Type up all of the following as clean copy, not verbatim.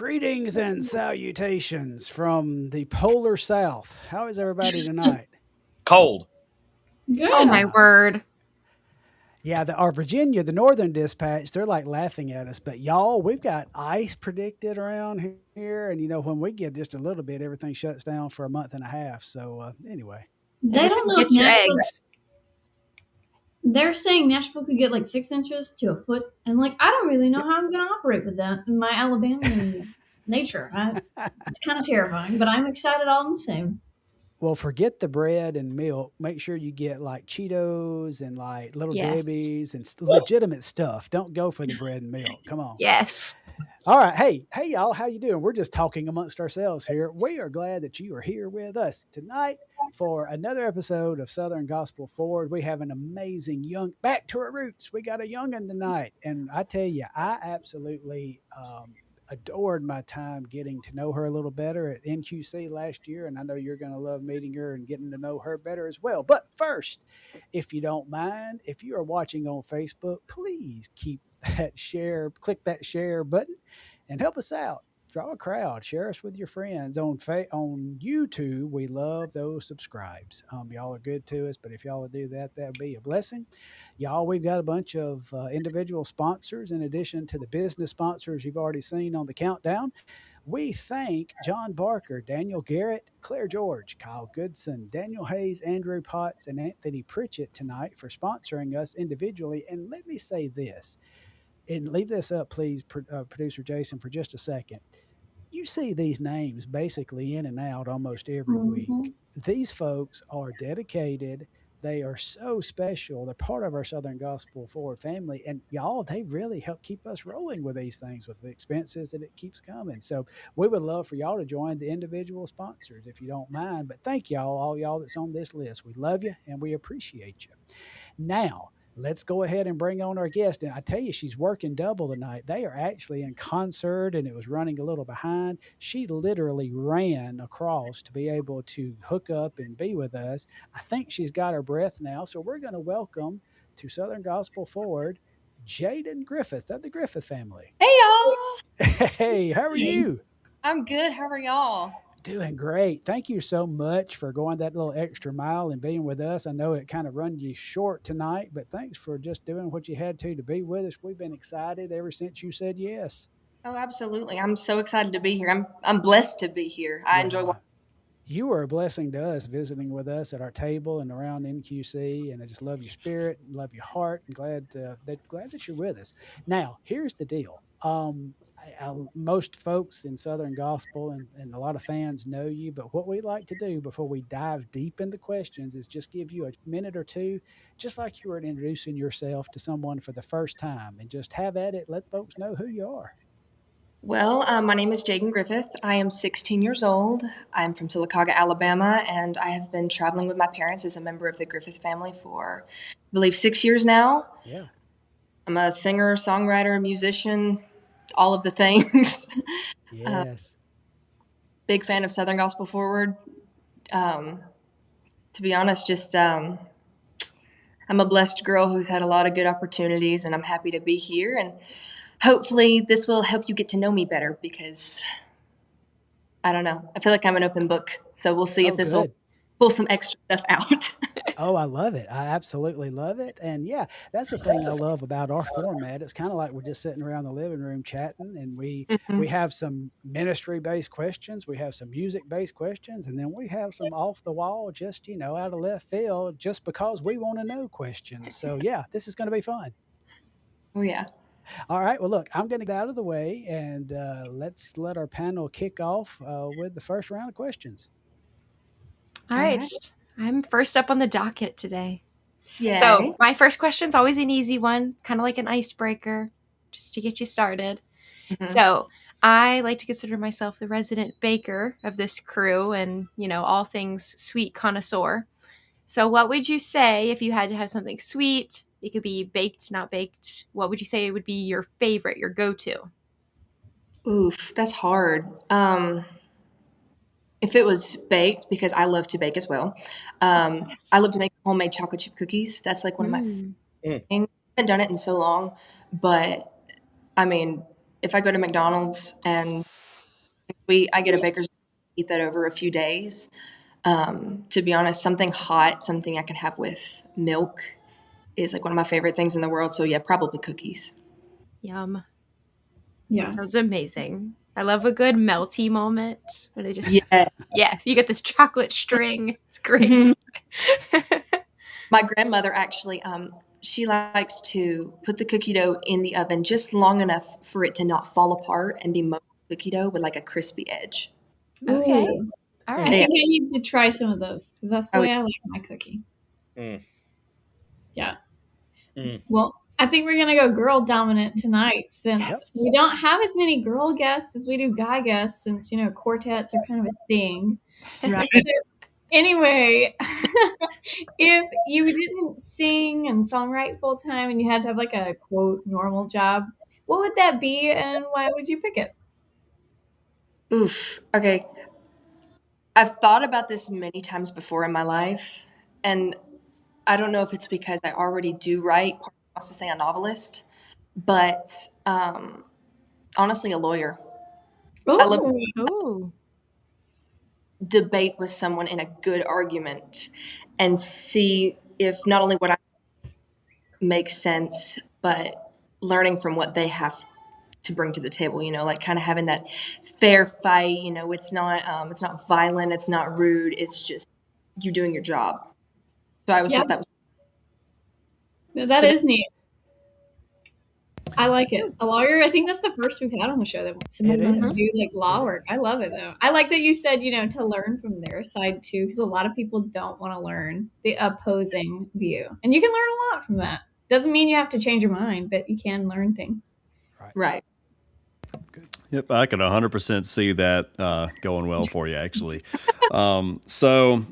Greetings and salutations from the polar south. How is everybody tonight? Cold. Oh Good. my word. Yeah, our Virginia, the Northern Dispatch, they're like laughing at us. But y'all, we've got ice predicted around here, and when we get just a little bit, everything shuts down for a month and a half. So anyway, They don't know if Get your Nashville. eggs. They're saying Nashville could get like 6 inches to a foot, and like I don't really know how I'm going to operate with that in my Alabama nature. It's kind of terrifying, but I'm excited all the same. well, forget the bread and milk. Make sure you get like Cheetos and like Little Yes. Debbie's and legitimate stuff. Don't go for the bread and milk. Come on. Yes. All right. Hey, y'all. How you doing? We're just talking amongst ourselves here. We are glad that you are here with us tonight for another episode of Southern Gospel Forward. We have an amazing back to our roots. We got a youngin' tonight. And I tell you, I absolutely adored my time getting to know her a little better at NQC last year. And I know you're going to love meeting her and getting to know her better as well. But first, if you don't mind, if you are watching on Facebook, please click that share button and help us out. Draw a crowd, share us with your friends on YouTube. We love those subscribes. Y'all are good to us, but if y'all will do that, that'd be a blessing. Y'all, we've got a bunch of individual sponsors in addition to the business sponsors you've already seen on the countdown. We thank John Barker, Daniel Garrett, Claire George, Kyle Goodson, Daniel Hayes, Andrew Potts, and Anthony Pritchett tonight for sponsoring us individually. And let me say this, and leave this up, please, producer Jason, for just a second. You see these names basically in and out almost every week. Mhm. These folks are dedicated. They are so special. They're part of our Southern Gospel Forward family. And y'all, they really help keep us rolling with these things, with the expenses that it keeps coming. So we would love for y'all to join the individual sponsors if you don't mind. But thank y'all, all y'all that's on this list. We love you and we appreciate you. Now, let's go ahead and bring on our guest. And I tell you, she's working double tonight. They are actually in concert and it was running a little behind. She literally ran across to be able to hook up and be with us. I think she's got her breath now. So we're going to welcome to Southern Gospel Forward, Jaidyn Griffith of the Griffith family. Hey y'all, Hey, how are you? I'm good. How are y'all? Doing great. Thank you so much for going that little extra mile and being with us. I know it kind of run you short tonight, but thanks for just doing what you had to be with us. We've been excited ever since you said yes. Oh, absolutely. I'm so excited to be here. I'm blessed to be here. I enjoy Well, you are a blessing to us visiting with us at our table and around NQC, and I just love your spirit, love your heart, and glad that you're with us. Now, here's the deal. Most folks in Southern Gospel and a lot of fans know you, but what we like to do before we dive deep into questions is just give you a minute or two, just like you were introducing yourself to someone for the first time, and just have at it. Let folks know who you are. well. My name is Jaidyn Griffith. I am 16 years old. I'm from Sylacauga, Alabama, and I have been traveling with my parents as a member of the Griffith family for, I believe, 6 years now. Yeah. I'm a singer, songwriter, musician, all of the things. Yes. Big fan of Southern Gospel Forward. Um, to be honest, just I'm a blessed girl who's had a lot of good opportunities, and I'm happy to be here. And hopefully, this will help you get to know me better because I don't know. I feel like I'm an open book. So we'll see if Oh, this will good. pull some extra stuff out. Oh, I love it. I absolutely love it. And yeah, that's the thing I love about our format. It's kind of like we're just sitting around the living room chatting, and we Mhm. have some ministry based questions, we have some music based questions, and then we have some off the wall, just out of left field, just because we want to know questions. So yeah, this is going to be fun. Oh, yeah. All right. Well, look, I'm going to get out of the way, and let's let our panel kick off with the first round of questions. All All right. right. I'm first up on the docket today. Yay. So, my first question's always an easy one, kind of like an icebreaker, just to get you started. Mhm. So, I like to consider myself the resident baker of this crew and, all things sweet connoisseur. So, what would you say if you had to have something sweet? It could be baked, not baked. What would you say would be your favorite, your go to? Oof, that's hard. If it was baked, because I love to bake as well, I Yes. love to make homemade chocolate chip cookies. That's like one of my Mm. things. I haven't done it in so long, but I mean, if I go to McDonald's and sweet. I get a baker's eat that over a few days. To be honest, something hot, something I can have with milk is like one of my favorite things in the world. So yeah, probably cookies. Yum. Yeah. That sounds amazing. I love a good melty moment where they just Yeah. you get this chocolate string. It's great. Mhm. My grandmother actually, she likes to put the cookie dough in the oven just long enough for it to not fall apart and be most cookie dough with like a crispy edge. Okay. Ooh. All I right. think I need to try some of those because that's the Oh, way I like my cookie. Mm. Yeah. Mm. Well, I think we're gonna go girl dominant tonight since Yep. we don't have as many girl guests as we do guy guests since quartets are kind of a thing. right. Anyway, if you didn't sing and songwrite full time and you had to have like a quote normal job, what would that be and why would you pick it? Oof. Okay. I've thought about this many times before in my life, and I don't know if it's because I already do write. Part of me wants to say a novelist, but honestly, a lawyer. I love Oh, Ooh. debate with someone in a good argument and see if not only what I makes sense, but learning from what they have to bring to the table. Like kind of having that fair fight. It's not violent, it's not rude. It's just you doing your job. So I always yeah, thought that was that so. is neat. I like it. A lawyer, I think that's the first we've had on the show that somebody It wants to is. do like law work. I love it though. I like that you said, to learn from their side too, because a lot of people don't want to learn the opposing view. And you can learn a lot from that. Doesn't mean you have to change your mind, but you can learn things. Right. Yep, I can 100% see that going well for you, actually. So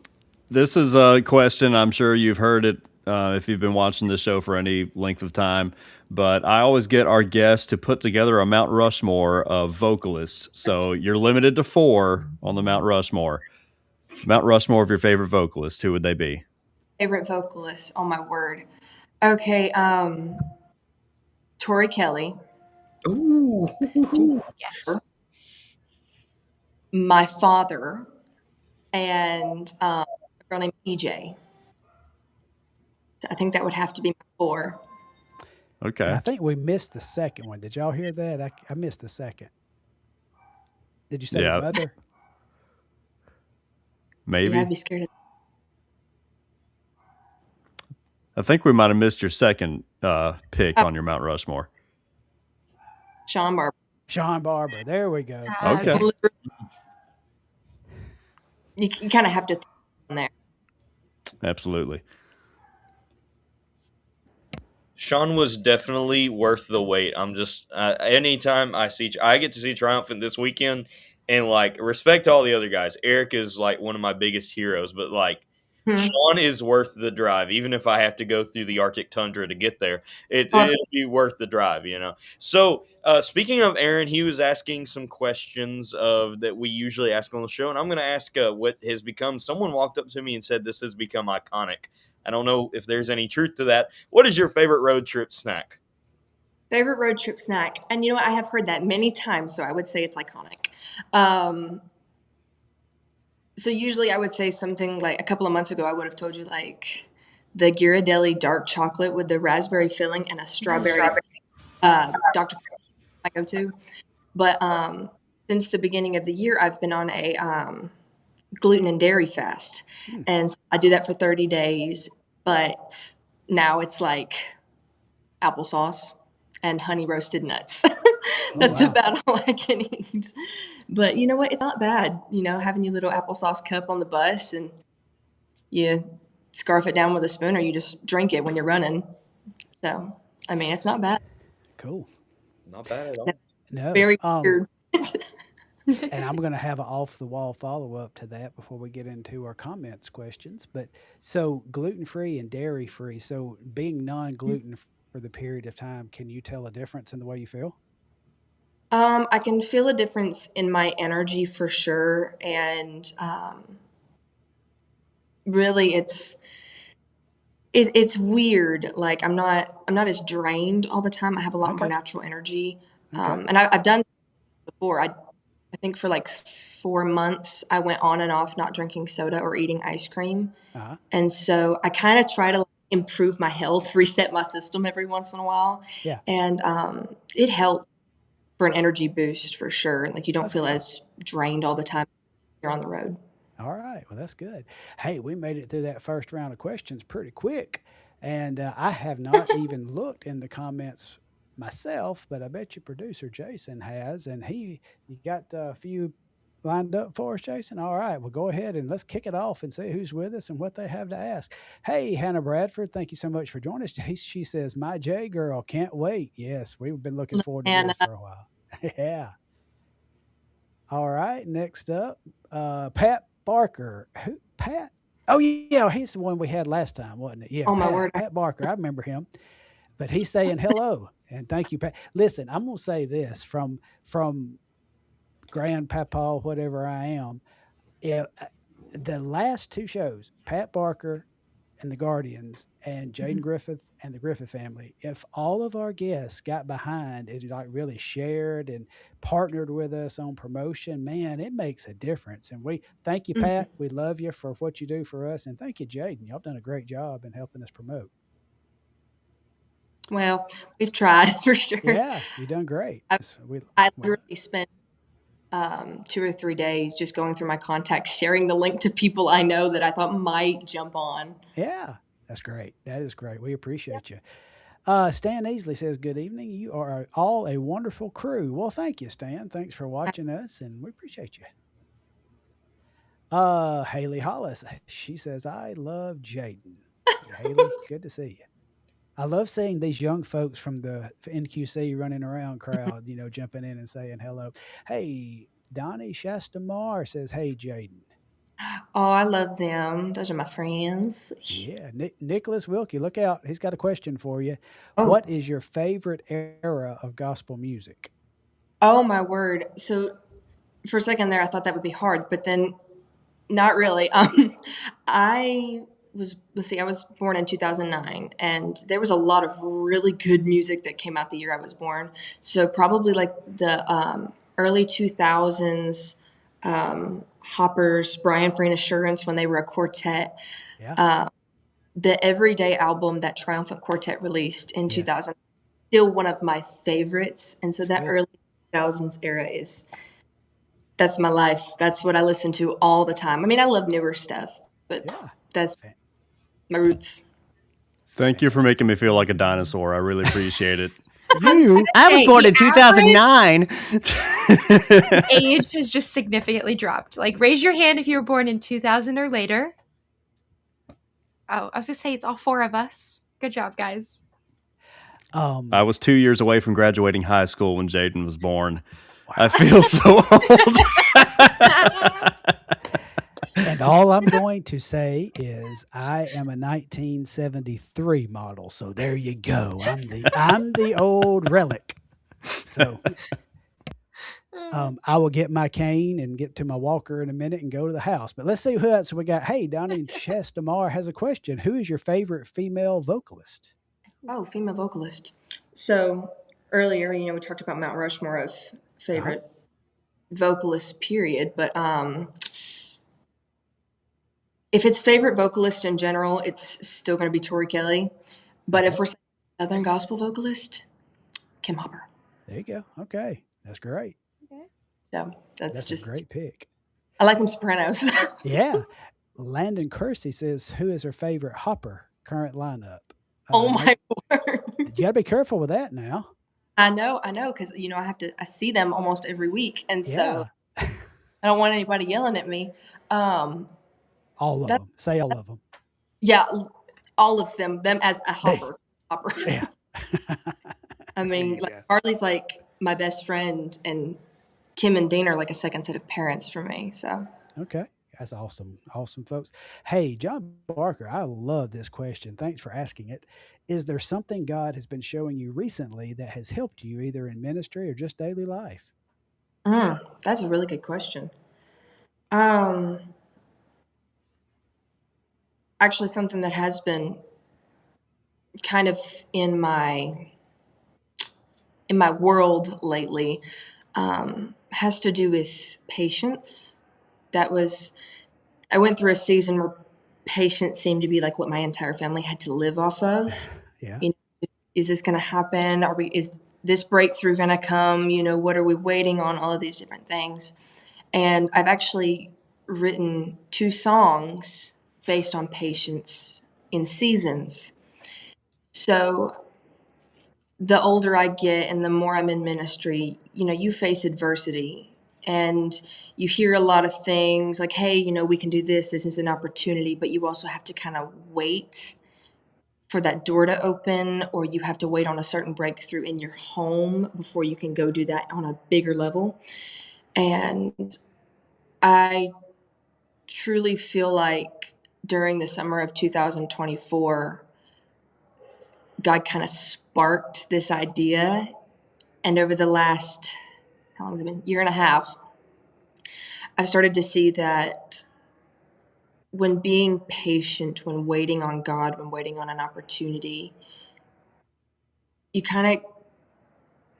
this is a question, I'm sure you've heard it if you've been watching this show for any length of time, but I always get our guests to put together a Mount Rushmore of vocalists. So you're limited to 4 on the Mount Rushmore. Mount Rushmore of your favorite vocalists, who would they be? Favorite vocalist, oh my word. Okay, Tori Kelly, Ooh. Yes. my father, and a girl named EJ. I think that would have to be my 4. Okay. I think we missed the second one. Did y'all hear that? I missed the second. Did you say your Yeah. mother? Maybe. Yeah, I'd be scared of I think we might have missed your second pick on your Mount Rushmore. Sean Barber. Sean Barber. There we go. Okay. You kind of have to think on there. Absolutely. Sean was definitely worth the wait. I'm just anytime I get to see Triumphant this weekend, and like respect to all the other guys. Eric is like one of my biggest heroes, but like Sean is worth the drive, even if I have to go through the Arctic tundra to get there. It'll be worth the drive, So speaking of Aaron, he was asking some questions that we usually ask on the show, and I'm going to ask what has become. Someone walked up to me and said this has become iconic. I don't know if there's any truth to that. What is your favorite road trip snack? Favorite road trip snack? And you know what? I have heard that many times, so I would say it's iconic. So usually I would say something like a couple of months ago, I would have told you like the Ghirardelli dark chocolate with the raspberry filling and a strawberry Dr. I go to. But since the beginning of the year, I've been on a gluten and dairy fast. And so I do that for 30 days. But now it's like applesauce and honey roasted nuts. That's about all I can eat. But you know what? It's not bad, having your little applesauce cup on the bus and you scarf it down with a spoon or you just drink it when you're running. So, I mean, it's not bad. Cool. Not bad at all. No. Very weird. And I'm going to have an off the wall follow up to that before we get into our comments questions. But so gluten free and dairy free. So being non gluten for the period of time, can you tell a difference in the way you feel? I can feel a difference in my energy for sure. And really it's weird. Like I'm not as drained all the time. I have a lot more natural energy. Okay. And I've done before. I think for like 4 months, I went on and off not drinking soda or eating ice cream. Uh-huh. And so I kind of try to like, improve my health, reset my system every once in a while. Yeah. And it helped for an energy boost for sure. Like you don't That's feel good. as drained all the time you're on the road. All right. Well, that's good. Hey, we made it through that first round of questions pretty quick. And I have not even looked in the comments myself, but I bet your producer Jason has. And you got a few lined up for us, Jason? All right. Well, go ahead and let's kick it off and see who's with us and what they have to ask. Hey, Hannah Bradford, thank you so much for joining us. She says, My J girl, can't wait. Yes, we've been looking forward to And this for a while. Yeah. All right. Next up, Pat Barker. Who? Pat? Oh, yeah. He's the one we had last time, wasn't it? Yeah. oh my Pat, word, Pat Barker. I remember him. But he's saying hello. And thank you, Pat. Listen, I'm going to say this from grandpapa, whatever I am. Yeah, the last two shows, Pat Barker and the Guardians and Jaidyn Griffith and the Griffith family, if all of our guests got behind and like really shared and partnered with us on promotion, man, it makes a difference. And we thank you, Pat. We love you for what you do for us. And thank you, Jaidyn. Y'all done a great job in helping us promote. well, we've tried for sure. Yeah, you done great. I literally spent 2 or 3 days just going through my contacts, sharing the link to people I know that I thought might jump on. Yeah, that's great. That is great. We appreciate you. Stan Easley says, Good evening. You are all a wonderful crew. Well, thank you, Stan. Thanks for watching us, and we appreciate you. Haley Hollis, she says, I love Jaidyn. Haley, good to see you. I love seeing these young folks from the NQC running around crowd, jumping in and saying hello. Hey, Donnie Shastamar says, Hey, Jaidyn. Oh, I love them. Those are my friends. Yeah. Nicholas Wilkie, look out. He's got a question for you. Oh. What is your favorite era of gospel music? Oh, my word. So for a second there, I thought that would be hard, but then not really. I was born in 2009, and there was a lot of really good music that came out the year I was born. So probably like the early 2000s, Hoppers, Brian Free and Assurance when they were a quartet. Yeah. The Everyday album that Triumphant Quartet released in Yes. 2000, still one of my favorites. And so That's that good. early 2000s era that's my life. That's what I listen to all the time. I mean, I love newer stuff, but Yeah. that's my roots. Thank you for making me feel like a dinosaur. I really appreciate it. I was born in 2009. Age has just significantly dropped. Like, raise your hand if you were born in 2000 or later. Oh, I was gonna say it's all four of us. Good job, guys. I was 2 years away from graduating high school when Jaidyn was born. Wow. I feel so old. And all I'm going to say is I am a 1973 model. So there you go. I'm the old relic. So I will get my cane and get to my walker in a minute and go to the house. But let's see who else we got. Hey, Donnie Chestamar has a question. Who is your favorite female vocalist? Oh, female vocalist. So earlier, we talked about Mount Rushmore of favorite vocalists, period. But if it's favorite vocalist in general, it's still going to be Tori Kelly. But if we're saying Southern gospel vocalist, Kim Hopper. There you go. Okay. That's great. Okay. So that's just a great pick. I like them Sopranos. Yeah. Landon Kersey says, who is her favorite Hopper current lineup? Oh my word. You got to be careful with that now. I know, because I see them almost every week, and so I don't want anybody yelling at me. All of them. Say all of them. Yeah, all of them. Them as a Hopper. Yeah. I mean, like Harley's like my best friend, and Kim and Dean are like a second set of parents for me. So okay. That's awesome. Awesome, folks. Hey, John Barker, I love this question. Thanks for asking it. Is there something God has been showing you recently that has helped you either in ministry or just daily life? That's a really good question. Actually, something that has been kind of in my world lately. has to do with patience. I went through a season where patience seemed to be like what my entire family had to live off of. Yeah. You know, is this going to happen? Is this breakthrough going to come? What are we waiting on? All of these different things. And I've actually written 2 songs based on patience in seasons. So the older I get and the more I'm in ministry, you face adversity and you hear a lot of things like, hey, we can do this. This is an opportunity, but you also have to kind of wait for that door to open, or you have to wait on a certain breakthrough in your home before you can go do that on a bigger level. And I truly feel like during the summer of 2024, God kind of sparked this idea. And over the last, how long has it been? Year and a half, I've started to see that when being patient, when waiting on God, when waiting on an opportunity, you kind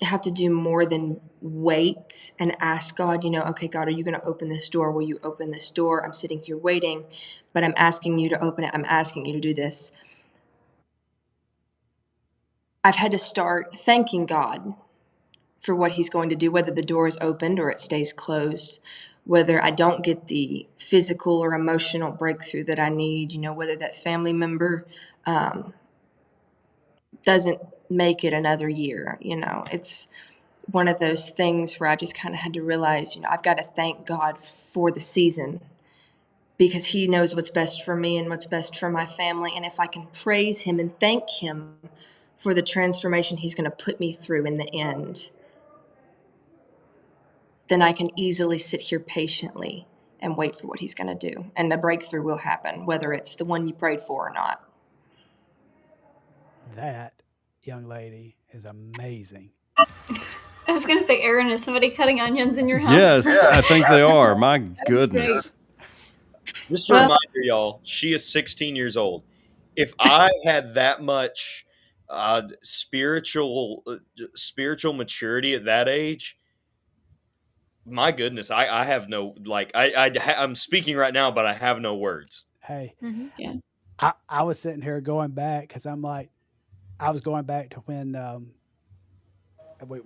of have to do more than wait and ask God, okay, God, are you going to open this door? Will you open this door? I'm sitting here waiting, but I'm asking you to open it. I'm asking you to do this. I've had to start thanking God for what he's going to do, whether the door is opened or it stays closed, whether I don't get the physical or emotional breakthrough that I need, whether that family member doesn't make it another year. It's one of those things where I just kind of had to realize, I've got to thank God for the season because he knows what's best for me and what's best for my family. And if I can praise him and thank him for the transformation he's going to put me through in the end, then I can easily sit here patiently and wait for what he's going to do. And the breakthrough will happen, whether it's the one you prayed for or not. That young lady is amazing. I was gonna say, Aaron, is somebody cutting onions in your house? Yes, I think they are. My goodness. Just a Well- reminder, y'all, she is 16 years old. If I had that much spiritual maturity at that age, my goodness, I have no, like, I'm speaking right now, but I have no words. Hey, Yeah. I was sitting here going back because I'm like, I was going back to when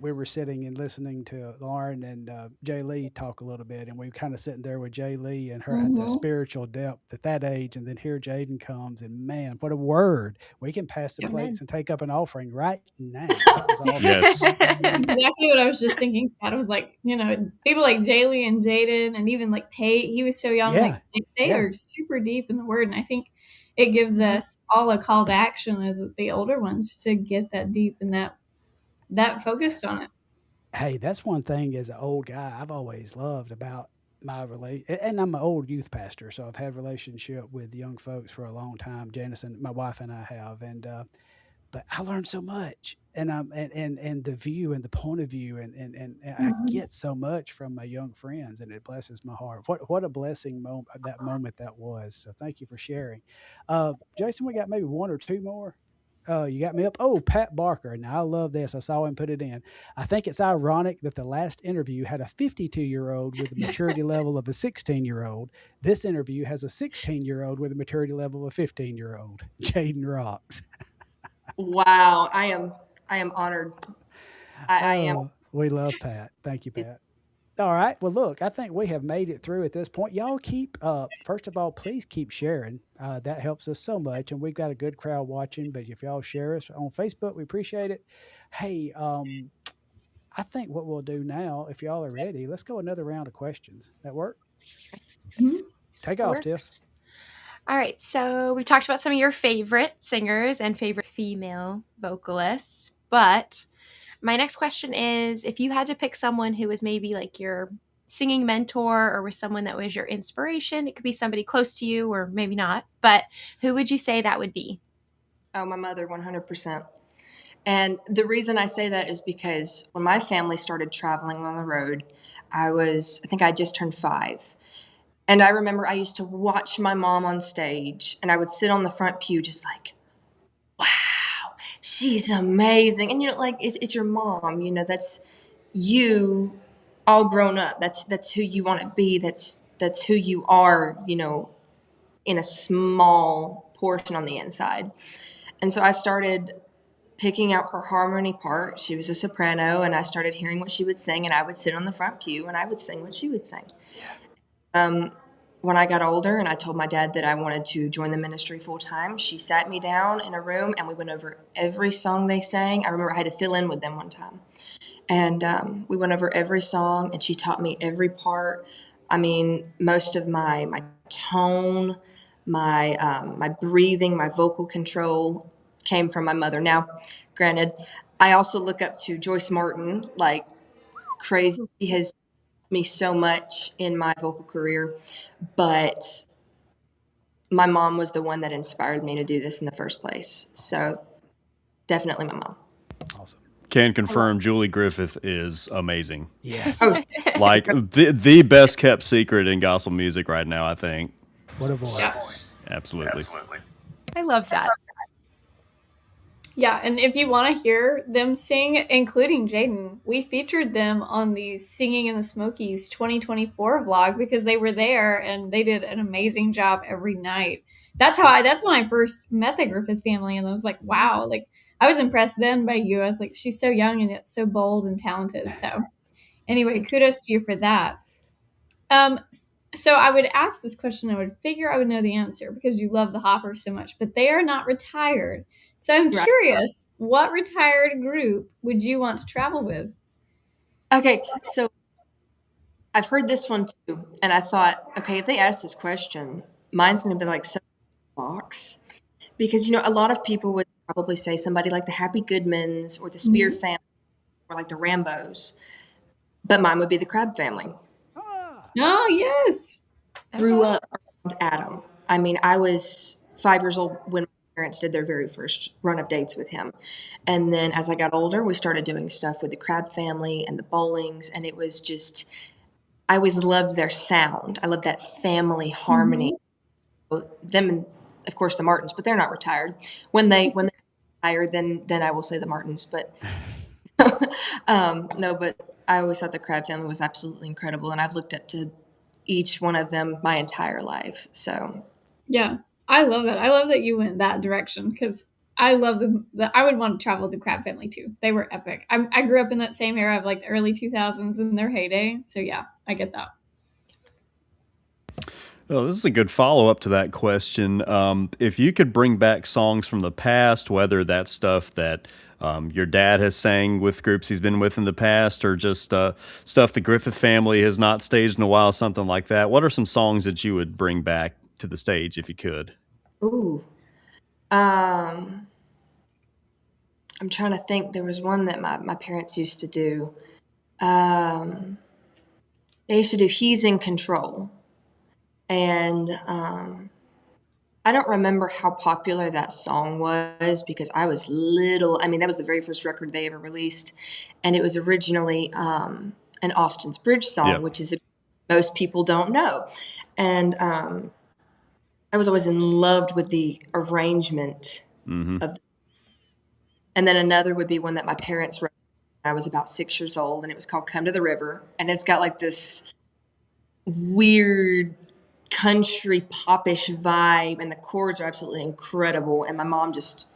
we were sitting and listening to Lauren and Jay Lee talk a little bit, and we were kind of sitting there with Jay Lee and her at the spiritual depth at that age, and then here Jaidyn comes, and man, what a word! We can pass the Amen. plates and take up an offering right now. That was awesome. Yes. Exactly what I was just thinking, Scott. I was like, people like Jaylee and Jaden and even like Tate, he was so young. Yeah. Like they Yeah. are super deep in the word. And I think it gives us all a call to action as the older ones to get that deep and that focused on it. Hey, that's one thing as an old guy I've always loved about my relation, and I'm an old youth pastor, so I've had relationship with young folks for a long time. Janice and my wife and I have, and but I learned so much, and and the view and the point of view, and I get so much from my young friends, and it blesses my heart. What a blessing moment that was. So thank you for sharing, Jason. We got maybe 1 or 2 more. You got me up. Oh, Pat Barker. Now I love this. I saw him put it in. I think it's ironic that the last interview had a 52-year-old with the maturity level of a 16-year-old. This interview has a 16-year-old with a maturity level of a 15-year-old. Jaidyn rocks. Wow, I am honored. I am. We love Pat. Thank you, Pat. All right. Well, look, I think we have made it through at this point. Y'all keep, first of all, please keep sharing. That helps us so much. And we've got a good crowd watching. But if y'all share us on Facebook, we appreciate it. Hey, I think what we'll do now, if y'all are ready, let's go another round of questions. That work? Take off, Tiff. Works. All right, so we've talked about some of your favorite singers and favorite female vocalists, but my next question is, if you had to pick someone who was maybe like your singing mentor or was someone that was your inspiration, it could be somebody close to you or maybe not, but who would you say that would be? Oh, my mother, 100%. And the reason I say that is because when my family started traveling on the road, I think I just turned 5. And I remember I used to watch my mom on stage, and I would sit on the front pew just like, she's amazing. And, like, it's your mom, that's you all grown up. That's who you want to be. That's who you are, you know, in a small portion on the inside. And so I started picking out her harmony part. She was a soprano, and I started hearing what she would sing, and I would sit on the front pew and I would sing what she would sing. When I got older and I told my dad that I wanted to join the ministry full time, she sat me down in a room and we went over every song they sang. I remember I had to fill in with them one time. And we went over every song, and she taught me every part. I mean, most of my tone, my breathing, my vocal control came from my mother. Now, granted, I also look up to Joyce Martin like crazy. She has taught me so much in my vocal career, but my mom was the one that inspired me to do this in the first place. So definitely my mom. Awesome. Can confirm Julie Griffith is amazing. Yes. Oh, Like the best kept secret in gospel music right now, I think. What a voice. Absolutely. I love that. Yeah, and if you want to hear them sing, including Jaidyn, we featured them on the Singing in the Smokies 2024 vlog because they were there and they did an amazing job every night. That's when I first met the Griffith family, and I was like, wow, like I was impressed then by you. I was like, she's so young and yet so bold and talented. So anyway, kudos to you for that. So I would ask this question. I would figure I would know the answer because you love the Hoppers so much, but they are not retired. So I'm Right. curious, what retired group would you want to travel with? Okay, so I've heard this one too, and I thought, okay, if they ask this question, mine's going to be like Box, because you know a lot of people would probably say somebody like the Happy Goodmans or the Spear family or like the Rambos, but mine would be the Crab family. Oh, yes. Grew up around Adam. I mean, I was 5 years old when my parents did their very first run of dates with him. And then as I got older, we started doing stuff with the Crab family and the Bowlings. And it was just, I always loved their sound. I loved that family harmony. Them and, of course, the Martins, but they're not retired. When they retire, then I will say the Martins. But no, but I always thought the Crab family was absolutely incredible. And I've looked up to each one of them my entire life. So Yeah, I love that. I love that you went that direction because I love them. I would want to travel with the Crab family too. They were epic. I grew up in that same era of like the early 2000s in their heyday. So yeah, I get that. Well, this is a good follow-up to that question. If you could bring back songs from the past, whether that's stuff that your dad has sang with groups he's been with in the past, or just stuff the Griffith family has not staged in a while, something like that, what are some songs that you would bring back to the stage if you could? ooh. I'm trying to think. There was one that my parents used to do. They used to do He's in Control. And I don't remember how popular that song was because I was little. I mean, that was the very first record they ever released. And it was originally an Austin's Bridge song, Yep. which is most people don't know. And I was always in love with the arrangement Mm-hmm. of. And then another would be one that my parents wrote when I was about 6 years old, and it was called Come to the River. And it's got like this weird country popish vibe, and the chords are absolutely incredible. And my mom just,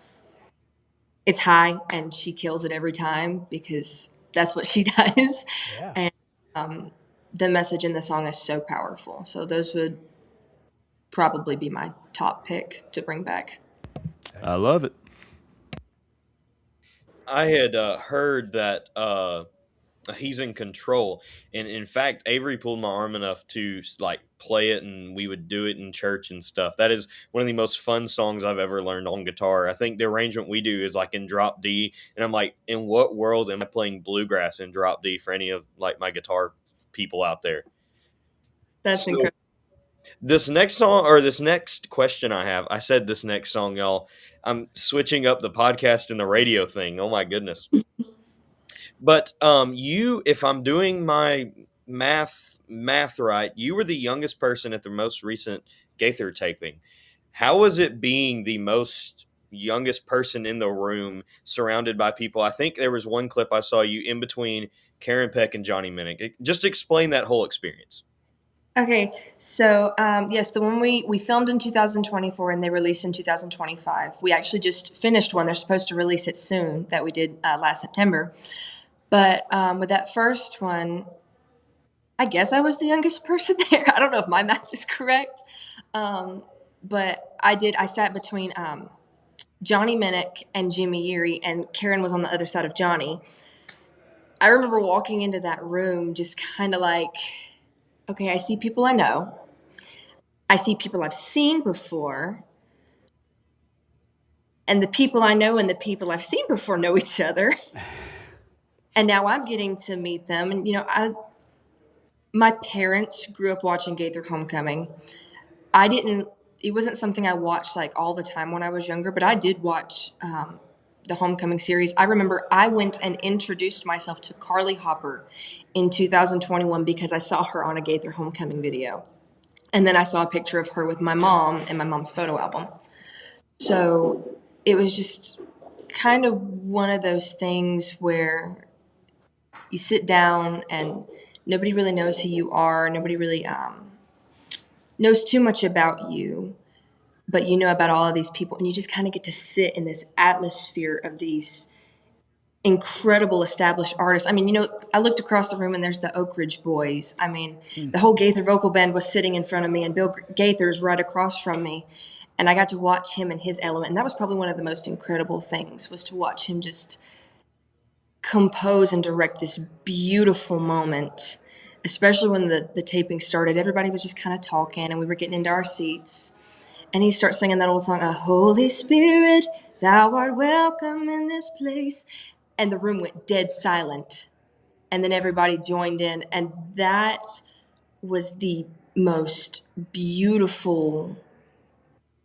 it's high, and she kills it every time because that's what she does. Yeah. And the message in the song is so powerful. So those would probably be my top pick to bring back. I love it. I had heard that He's in Control, and in fact, Avery pulled my arm enough to like play it, and we would do it in church and stuff. That is one of the most fun songs I've ever learned on guitar. I think the arrangement we do is like in drop D, and I'm like, in what world am I playing bluegrass in drop D for any of like my guitar people out there? That's So, incredible. this next song, or this next question I have, I said this next song, y'all. I'm switching up the podcast and the radio thing. Oh my goodness. But you, if I'm doing my math right, you were the youngest person at the most recent Gaither taping. How was it being the most youngest person in the room, surrounded by people. I think there was one clip I saw you in between Karen Peck and Johnny Minnick. Just explain that whole experience. Okay, so yes, the one we filmed in 2024 and they released in 2025. We actually just finished one. They're supposed to release it soon that we did last September. But with that first one, I guess I was the youngest person there. I don't know if my math is correct, but I sat between Johnny Minnick and Jimmy Yeary, and Karen was on the other side of Johnny. I remember walking into that room just kind of like, okay, I see people I know. I see people I've seen before. And the people I know and the people I've seen before know each other. And now I'm getting to meet them. And, my parents grew up watching Gaither Homecoming. It wasn't something I watched like all the time when I was younger, but I did watch the Homecoming series. I remember I went and introduced myself to Carly Hopper in 2021 because I saw her on a Gaither Homecoming video. And then I saw a picture of her with my mom in my mom's photo album. So it was just kind of one of those things where you sit down and nobody really knows who you are. Nobody really knows too much about you, but you know about all of these people, and you just kind of get to sit in this atmosphere of these incredible established artists. I mean, I looked across the room and there's the Oak Ridge Boys. I mean, the whole Gaither vocal band was sitting in front of me, and Bill Gaither's right across from me. And I got to watch him in his element. And that was probably one of the most incredible things, was to watch him just compose and direct this beautiful moment, especially when the taping started. Everybody was just kind of talking and we were getting into our seats. And he starts singing that old song, "A Holy Spirit, thou art welcome in this place." And the room went dead silent. And then everybody joined in. And that was the most beautiful,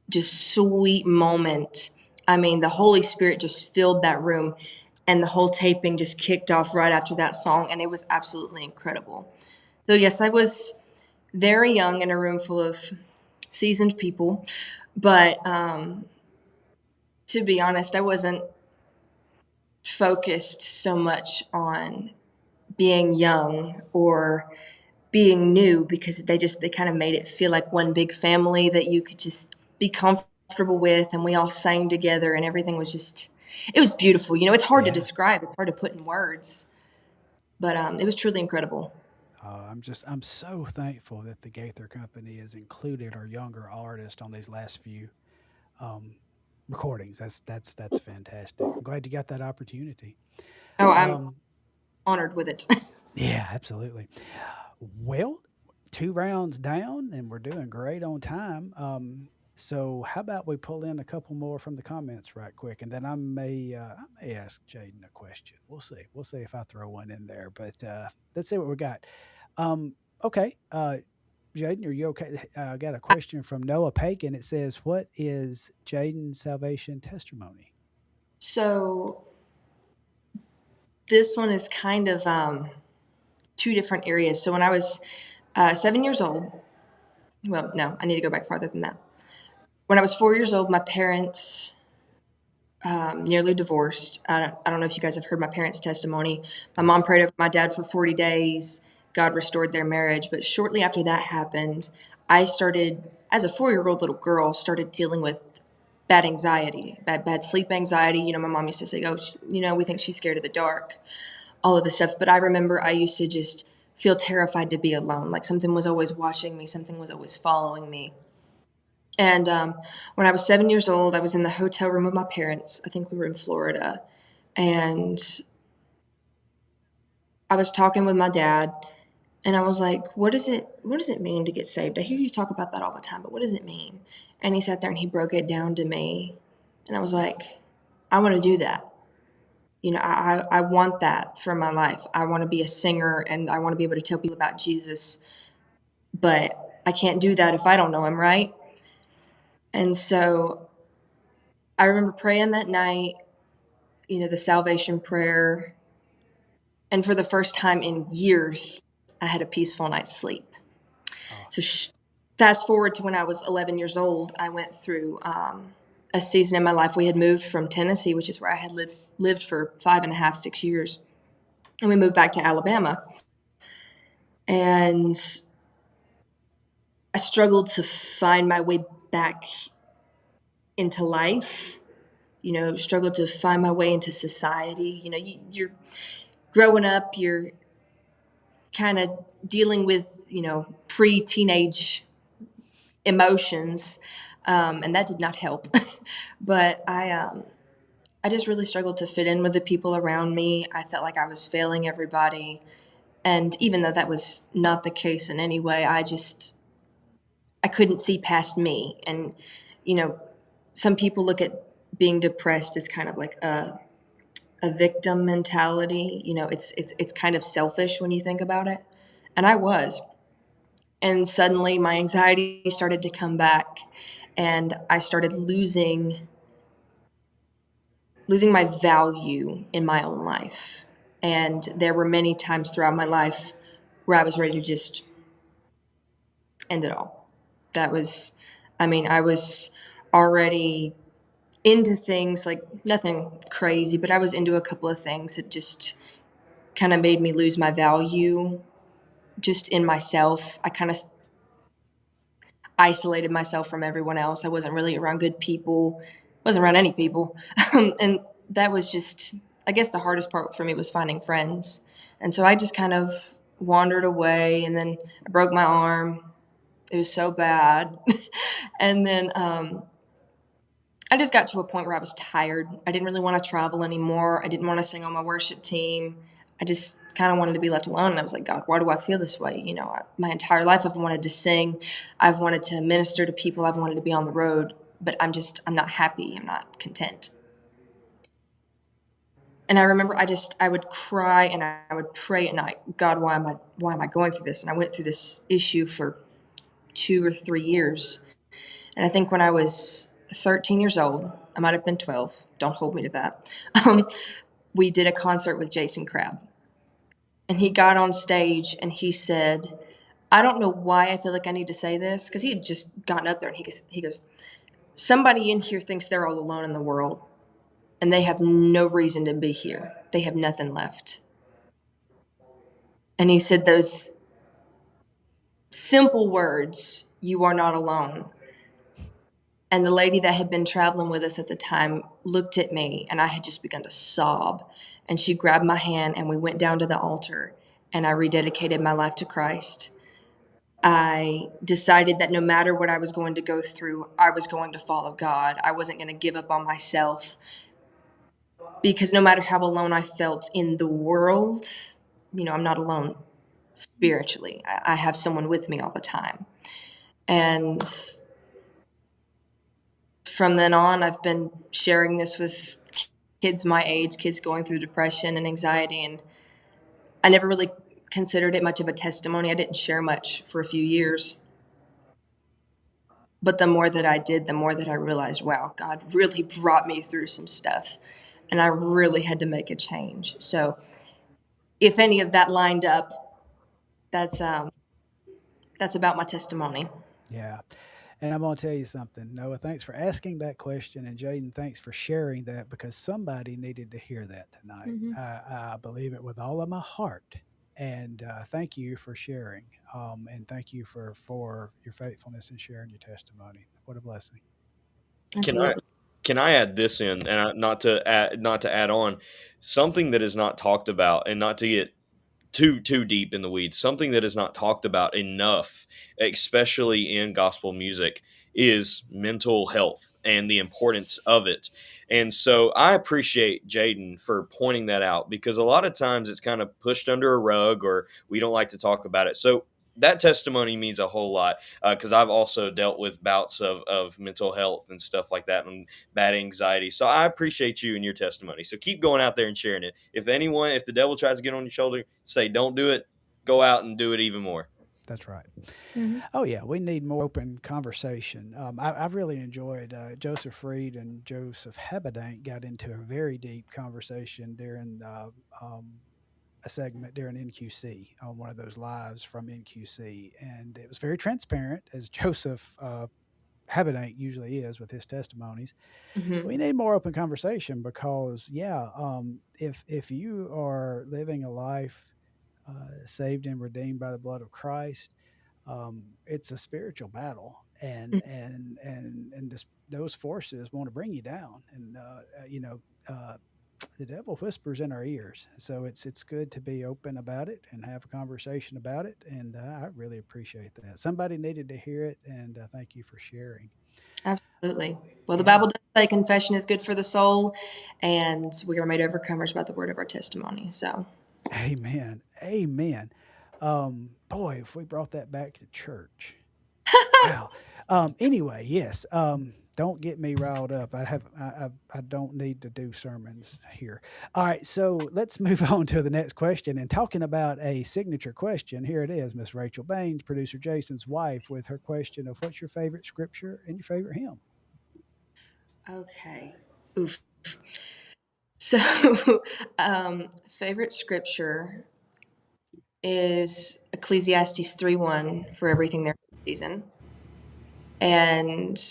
just sweet moment. I mean, the Holy Spirit just filled that room, and the whole taping just kicked off right after that song, and it was absolutely incredible. So yes, I was very young in a room full of seasoned people, but to be honest, I wasn't focused so much on being young or being new, because they kind of made it feel like one big family that you could just be comfortable with, and we all sang together, and everything was just, it was beautiful. It's hard to describe, it's hard to put in words, but it was truly incredible. I'm so thankful that the Gaither Company has included our younger artists on these last few recordings. That's fantastic. I'm glad you got that opportunity. Oh, I'm honored with it. Yeah, absolutely. Well, 2 rounds down, and we're doing great on time. So how about we pull in a couple more from the comments right quick, and then I may ask Jaidyn a question. We'll see. We'll see if I throw one in there. But let's see what we got. Okay, Jaidyn, are you okay? I got a question from Noah Pagan. It says, "What is Jaidyn's salvation testimony?" So this one is kind of 2 different areas. So when I was 7 years old, well, no, I need to go back farther than that. When I was 4 years old, my parents nearly divorced. I don't know if you guys have heard my parents' testimony. My mom prayed over my dad for 40 days. God restored their marriage. But shortly after that happened, I started, as a 4-year-old little girl, started dealing with bad anxiety, bad sleep anxiety. My mom used to say, "Oh, we think she's scared of the dark," all of this stuff. But I remember I used to just feel terrified to be alone. Like something was always watching me, something was always following me. And when I was 7 years old, I was in the hotel room with my parents. I think we were in Florida. And I was talking with my dad, and I was like, what does it mean to get saved? I hear you talk about that all the time, but what does it mean? And he sat there and he broke it down to me. And I was like, I want to do that. I want that for my life. I want to be a singer, and I want to be able to tell people about Jesus. But I can't do that if I don't know him, right? And so I remember praying that night, the salvation prayer. And for the first time in years, I had a peaceful night's sleep. So fast forward to when I was 11 years old, I went through a season in my life. We had moved from Tennessee, which is where I had lived for 5.5, 6 years, and we moved back to Alabama. And I struggled to find my way back into life. Struggled to find my way into society. You're growing up, you're kind of dealing with pre-teenage emotions, and that did not help. But I just really struggled to fit in with the people around me. I felt like I was failing everybody. And even though that was not the case in any way, I couldn't see past me. And, you know, some people look at being depressed as kind of like a victim mentality. It's kind of selfish when you think about it. And I was. And suddenly my anxiety started to come back, and I started losing my value in my own life. And there were many times throughout my life where I was ready to just end it all. I was already into things like nothing crazy, but I was into a couple of things that just kind of made me lose my value just in myself. I kind of isolated myself from everyone else. I wasn't really around good people, wasn't around any people. And that was just, I guess the hardest part for me was finding friends. And so I just kind of wandered away, and then I broke my arm. It was so bad. And then I just got to a point where I was tired. I didn't really want to travel anymore. I didn't want to sing on my worship team. I just kind of wanted to be left alone. And I was like, God, why do I feel this way? My entire life I've wanted to sing. I've wanted to minister to people. I've wanted to be on the road. But I'm not happy. I'm not content. And I remember I would cry and I would pray at night, God, why am I going through this? And I went through this issue for 2 or 3 years. And I think when I was 13 years old, I might have been 12. Don't hold me to that. We did a concert with Jason Crabb. And he got on stage and he said, I don't know why I feel like I need to say this, because he had just gotten up there, and he goes, somebody in here thinks they're all alone in the world, and they have no reason to be here. They have nothing left. And he said those simple words, you are not alone. And the lady that had been traveling with us at the time looked at me, and I had just begun to sob. And she grabbed my hand, and we went down to the altar, and I rededicated my life to Christ. I decided that no matter what I was going to go through, I was going to follow God. I wasn't going to give up on myself, because no matter how alone I felt in the world, I'm not alone spiritually. I have someone with me all the time. And from then on, I've been sharing this with kids my age, kids going through depression and anxiety. And I never really considered it much of a testimony. I didn't share much for a few years. But the more that I did, the more that I realized, wow, God really brought me through some stuff. And I really had to make a change. So if any of that lined up, that's about my testimony. Yeah. And I'm going to tell you something, Noah. Thanks for asking that question. And Jaidyn, thanks for sharing that, because somebody needed to hear that tonight. Mm-hmm. I believe it with all of my heart. And thank you for sharing. And thank you for your faithfulness in sharing your testimony. What a blessing. Can I Absolutely. can I add this in, and not to add on something that is not talked about, and not to get too deep in the weeds. Something that is not talked about enough, especially in gospel music, is mental health and the importance of it. And so I appreciate Jaidyn for pointing that out, because a lot of times it's kind of pushed under a rug, or we don't like to talk about it. So that testimony means a whole lot, because I've also dealt with bouts of mental health and stuff like that, and bad anxiety. So I appreciate you and your testimony. So keep going out there and sharing it. If the devil tries to get on your shoulder, say, don't do it. Go out and do it even more. That's right. Mm-hmm. Oh, yeah. We need more open conversation. I've really enjoyed Joseph Reed and Joseph Habedank got into a very deep conversation during a segment during NQC on one of those lives from NQC. And it was very transparent, as Joseph Habanate usually is with his testimonies. Hmm. We need more open conversation because, yeah, if you are living a life saved and redeemed by the blood of Christ, it's a spiritual battle, and those forces want to bring you down, and the devil whispers in our ears. So it's good to be open about it and have a conversation about it, and I really appreciate that. Somebody needed to hear it, and thank you for sharing. Absolutely. Well, the Yeah. Bible does say confession is good for the soul, and we are made overcomers by the word of our testimony. So, Amen. Amen. Boy, if we brought that back to church. Wow. Anyway, yes. Don't get me riled up. I don't need to do sermons here. All right, so let's move on to the next question. And talking about a signature question, here it is, Miss Rachel Baines, producer Jason's wife, with her question of what's your favorite scripture and your favorite hymn? okay. Oof. So, favorite scripture is Ecclesiastes 3:1 for everything there is a season. And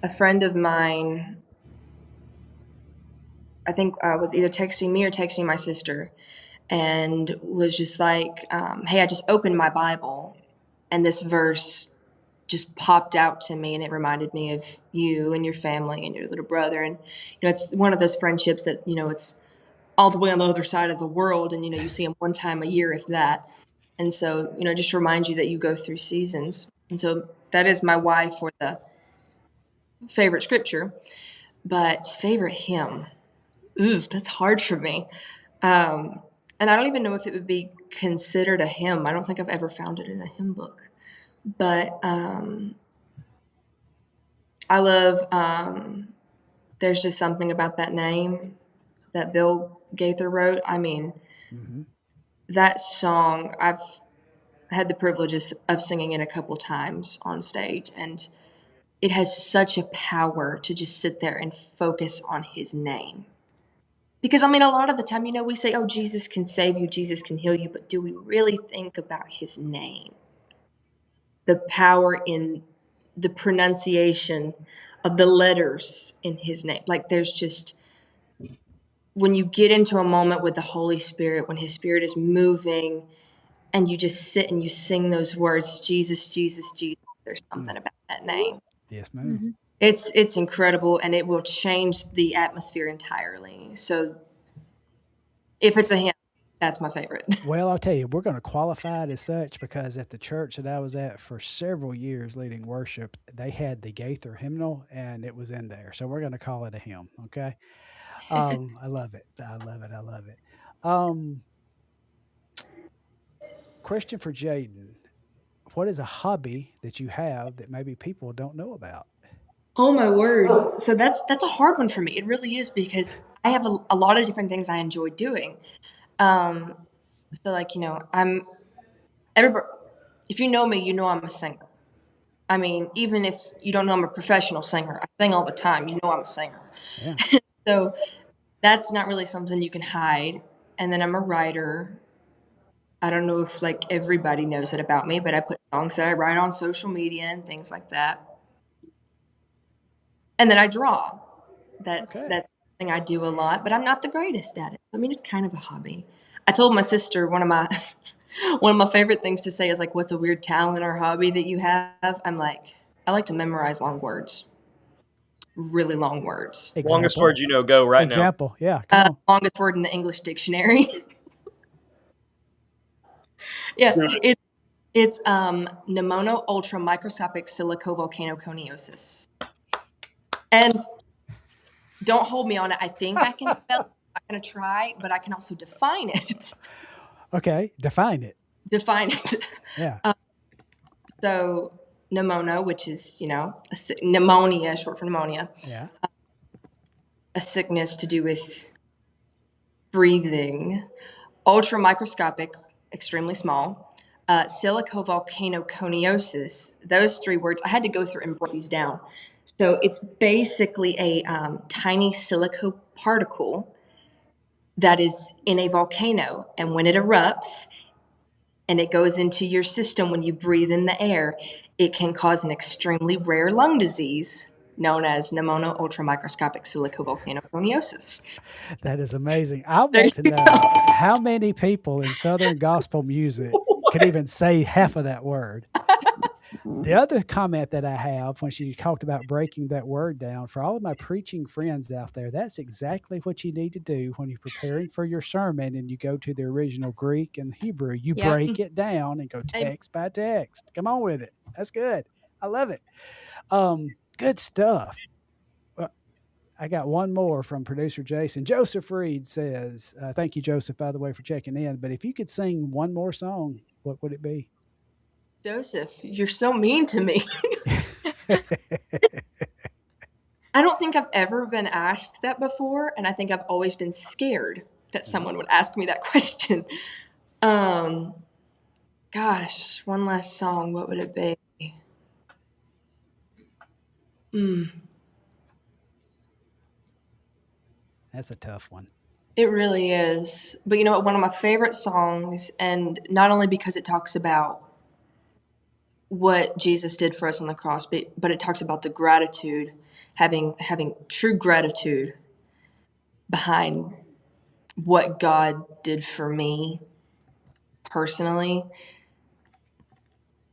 a friend of mine, I think was either texting me or texting my sister, and was just like, hey, I just opened my Bible, and this verse just popped out to me, and it reminded me of you and your family and your little brother. And, it's one of those friendships that, it's all the way on the other side of the world, and, you see them one time a year, if that. And so, just remind you that you go through seasons. And so that is my why for the favorite scripture. But favorite hymn, ooh, that's hard for me. And I don't even know if it would be considered a hymn. I don't think I've ever found it in a hymn book. But I love There's Just Something About That Name that Bill Gaither wrote. I mean, Mm-hmm. that song, I've had the privilege of singing it a couple times on stage, and it has such a power to just sit there and focus on his name. Because, I mean, a lot of the time, we say, oh, Jesus can save you, Jesus can heal you, but do we really think about his name? The power in the pronunciation of the letters in his name. Like, there's just, when you get into a moment with the Holy Spirit, when his Spirit is moving, and you just sit and you sing those words, Jesus, Jesus, Jesus, there's Mm. something about that name. Yes, ma'am. Mm-hmm. It's incredible, and it will change the atmosphere entirely. So if it's a hymn, that's my favorite. Well, I'll tell you, we're going to qualify it as such because at the church that I was at for several years leading worship, they had the Gaither hymnal and it was in there. So we're going to call it a hymn. Okay. I love it. I love it. I love it. Um, Question for Jaden. What is a hobby that you have that maybe people don't know about? Oh my word! So that's a hard one for me. It really is, because I have a lot of different things I enjoy doing. Um, so like I'm everybody. If you know me, you know I'm a singer. I mean, even if you don't know I'm a professional singer, I sing all the time. You know I'm a singer. Yeah. So that's not really something you can hide. And then I'm a writer. I don't know if like everybody knows it about me, but I put songs that I write on social media and things like that. And then I draw. Okay. That's something I do a lot, but I'm not the greatest at it. I mean, it's kind of a hobby. I told my sister one of my one of my favorite things to say is like, "What's a weird talent or hobby that you have?" I'm like, I like to memorize long words, really long words. Longest Example. words you know, go right now. Example. Yeah. Come on. Longest word in the English dictionary. Yeah, it's pneumono ultra microscopic silicovolcanoconiosis. And don't hold me on it. I think I can spell it. I'm not going to try, but I can also define it. Okay. Define it. Define it. Yeah. So, pneumono, which is, pneumonia, short for pneumonia, Yeah. a sickness to do with breathing. Ultra microscopic, extremely small. Silicovolcanoconiosis, those three words, I had to go through and break these down. So it's basically a tiny silico particle that is in a volcano. And when it erupts and it goes into your system when you breathe in the air. It can cause an extremely rare lung disease known as pneumonia ultramicroscopic silicovolcanoconiosis. That is amazing. I There want to you know how many people in Southern gospel music could even say half of that word. The other comment that I have when she talked about breaking that word down for all of my preaching friends out there, that's exactly what you need to do when you're preparing for your sermon and you go to the original Greek and Hebrew. You Yep. break it down and go Amen. text by text. Come on with it. That's good. I love it. Good stuff. I got one more from producer Jason. Joseph Reed says, thank you, Joseph, by the way, for checking in. But if you could sing one more song, what would it be? Joseph, you're so mean to me. I don't think I've ever been asked that before, and I think I've always been scared that someone would ask me that question. Um, Gosh, one last song, what would it be? That's a tough one. It really is. But you know what? One of my favorite songs, and not only because it talks about what Jesus did for us on the cross, but it talks about the gratitude, having true gratitude behind what God did for me personally.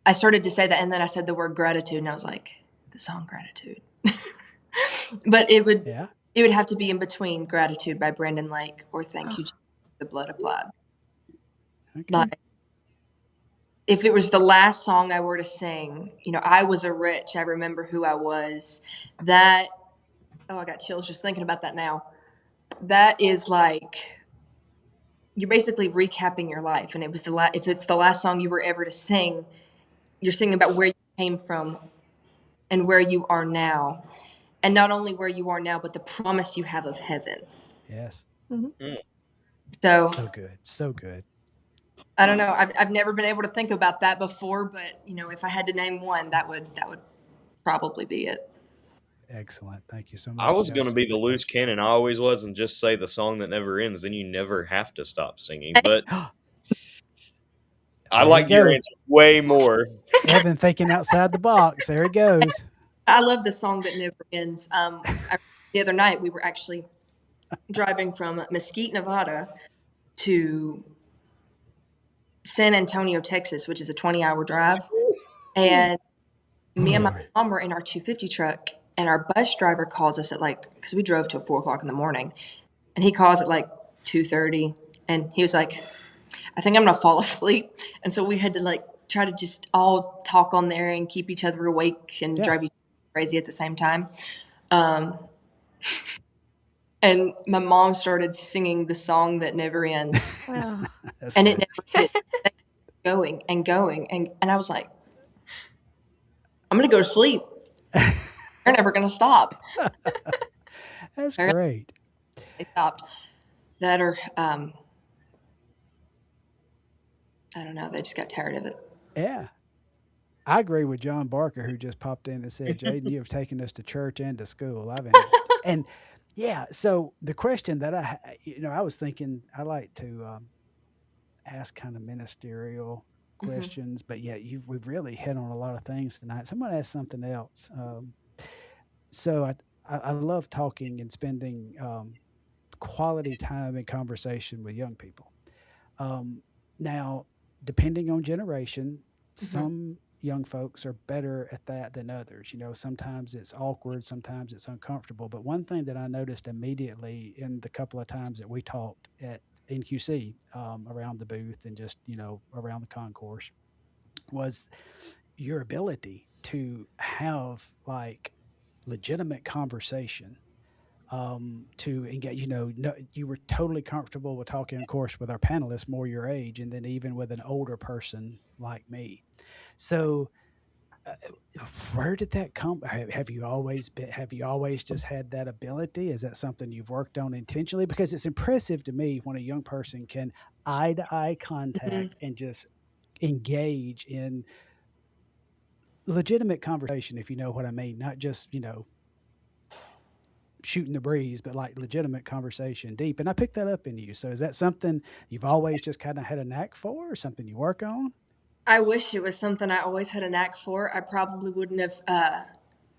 I started to say that, and then I said the word gratitude, and I was like, the song Gratitude. But Yeah. it would have to be in between Gratitude by Brandon Lake or Thank Oh. You, Jesus, the Blood Applied. Okay. Like, if it was the last song I were to sing, you know, I was a rich, I remember who I was. That, oh, I got chills just thinking about that now. That is like, you're basically recapping your life. And it was if it's the last song you were ever to sing, you're singing about where you came from and where you are now. And not only where you are now, but the promise you have of heaven. Yes. So So good. So good. I don't know. I've never been able to think about that before, but you know, if I had to name one, that would probably be it. Excellent. Thank you so I much, was going to Joseph. be the loose cannon. I always was, and just say the song that never ends. Then you never have to stop singing. But I There you like your go. answer way more. Evan thinking outside the box. There he goes. I love the song that never ends. The other night we were actually driving from Mesquite, Nevada to San Antonio, Texas, which is a 20-hour drive. And me and my Glory. mom were in our 250 truck, and our bus driver calls us at because we drove till 4 o'clock in the morning, and he calls at 2:30, and he was like, I think I'm gonna fall asleep. And so we had to try to just all talk on there and keep each other awake and Yeah. drive each other crazy at the same time. And my mom started singing the song that never ends, Oh. That's and it good. never ends, going and going, and I was like, I'm gonna go to sleep. They're never gonna stop. That's They're- great. They stopped. That or I don't know. They just got tired of it. Yeah. I agree with John Barker, who just popped in and said, Jaidyn, you have taken us to church and to school. And yeah, so the question that I was thinking, I like to ask kind of ministerial questions, but yeah, we've really hit on a lot of things tonight. Someone asked something else. So I love talking and spending quality time and conversation with young people. Now, depending on generation, some young folks are better at that than others. You know, sometimes it's awkward, sometimes it's uncomfortable. But one thing that I noticed immediately in the couple of times that we talked at NQC around the booth and just, around the concourse was your ability to have legitimate conversation to engage. No, you were totally comfortable with talking, of course, with our panelists more your age, and then even with an older person like me. So, uh, where did that come? Have you always been? Have you always just had that ability? Is that something you've worked on intentionally? Because it's impressive to me when a young person can eye to eye contact and just engage in legitimate conversation, if you know what I mean, not just shooting the breeze, but like legitimate conversation, deep. And I picked that up in you. So is that something you've always just kind of had a knack for, or something you work on? I wish it was something I always had a knack for. I probably wouldn't have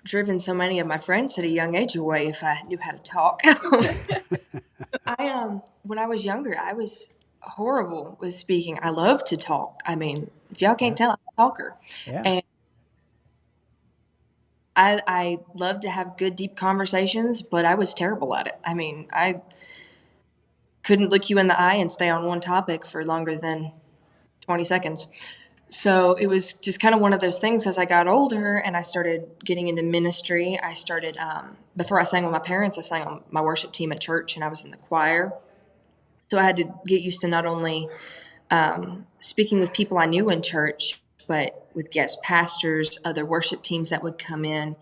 driven so many of my friends at a young age away if I knew how to talk. When I was younger, I was horrible with speaking. I love to talk. I mean, if y'all can't Yeah. tell, I'm a talker. Yeah. And I love to have good, deep conversations, but I was terrible at it. I mean, I couldn't look you in the eye and stay on one topic for longer than 20 seconds. So it was just kind of one of those things as I got older and I started getting into ministry. I started, before I sang with my parents, I sang on my worship team at church and I was in the choir. So I had to get used to not only speaking with people I knew in church, but with guest pastors, other worship teams that would come in,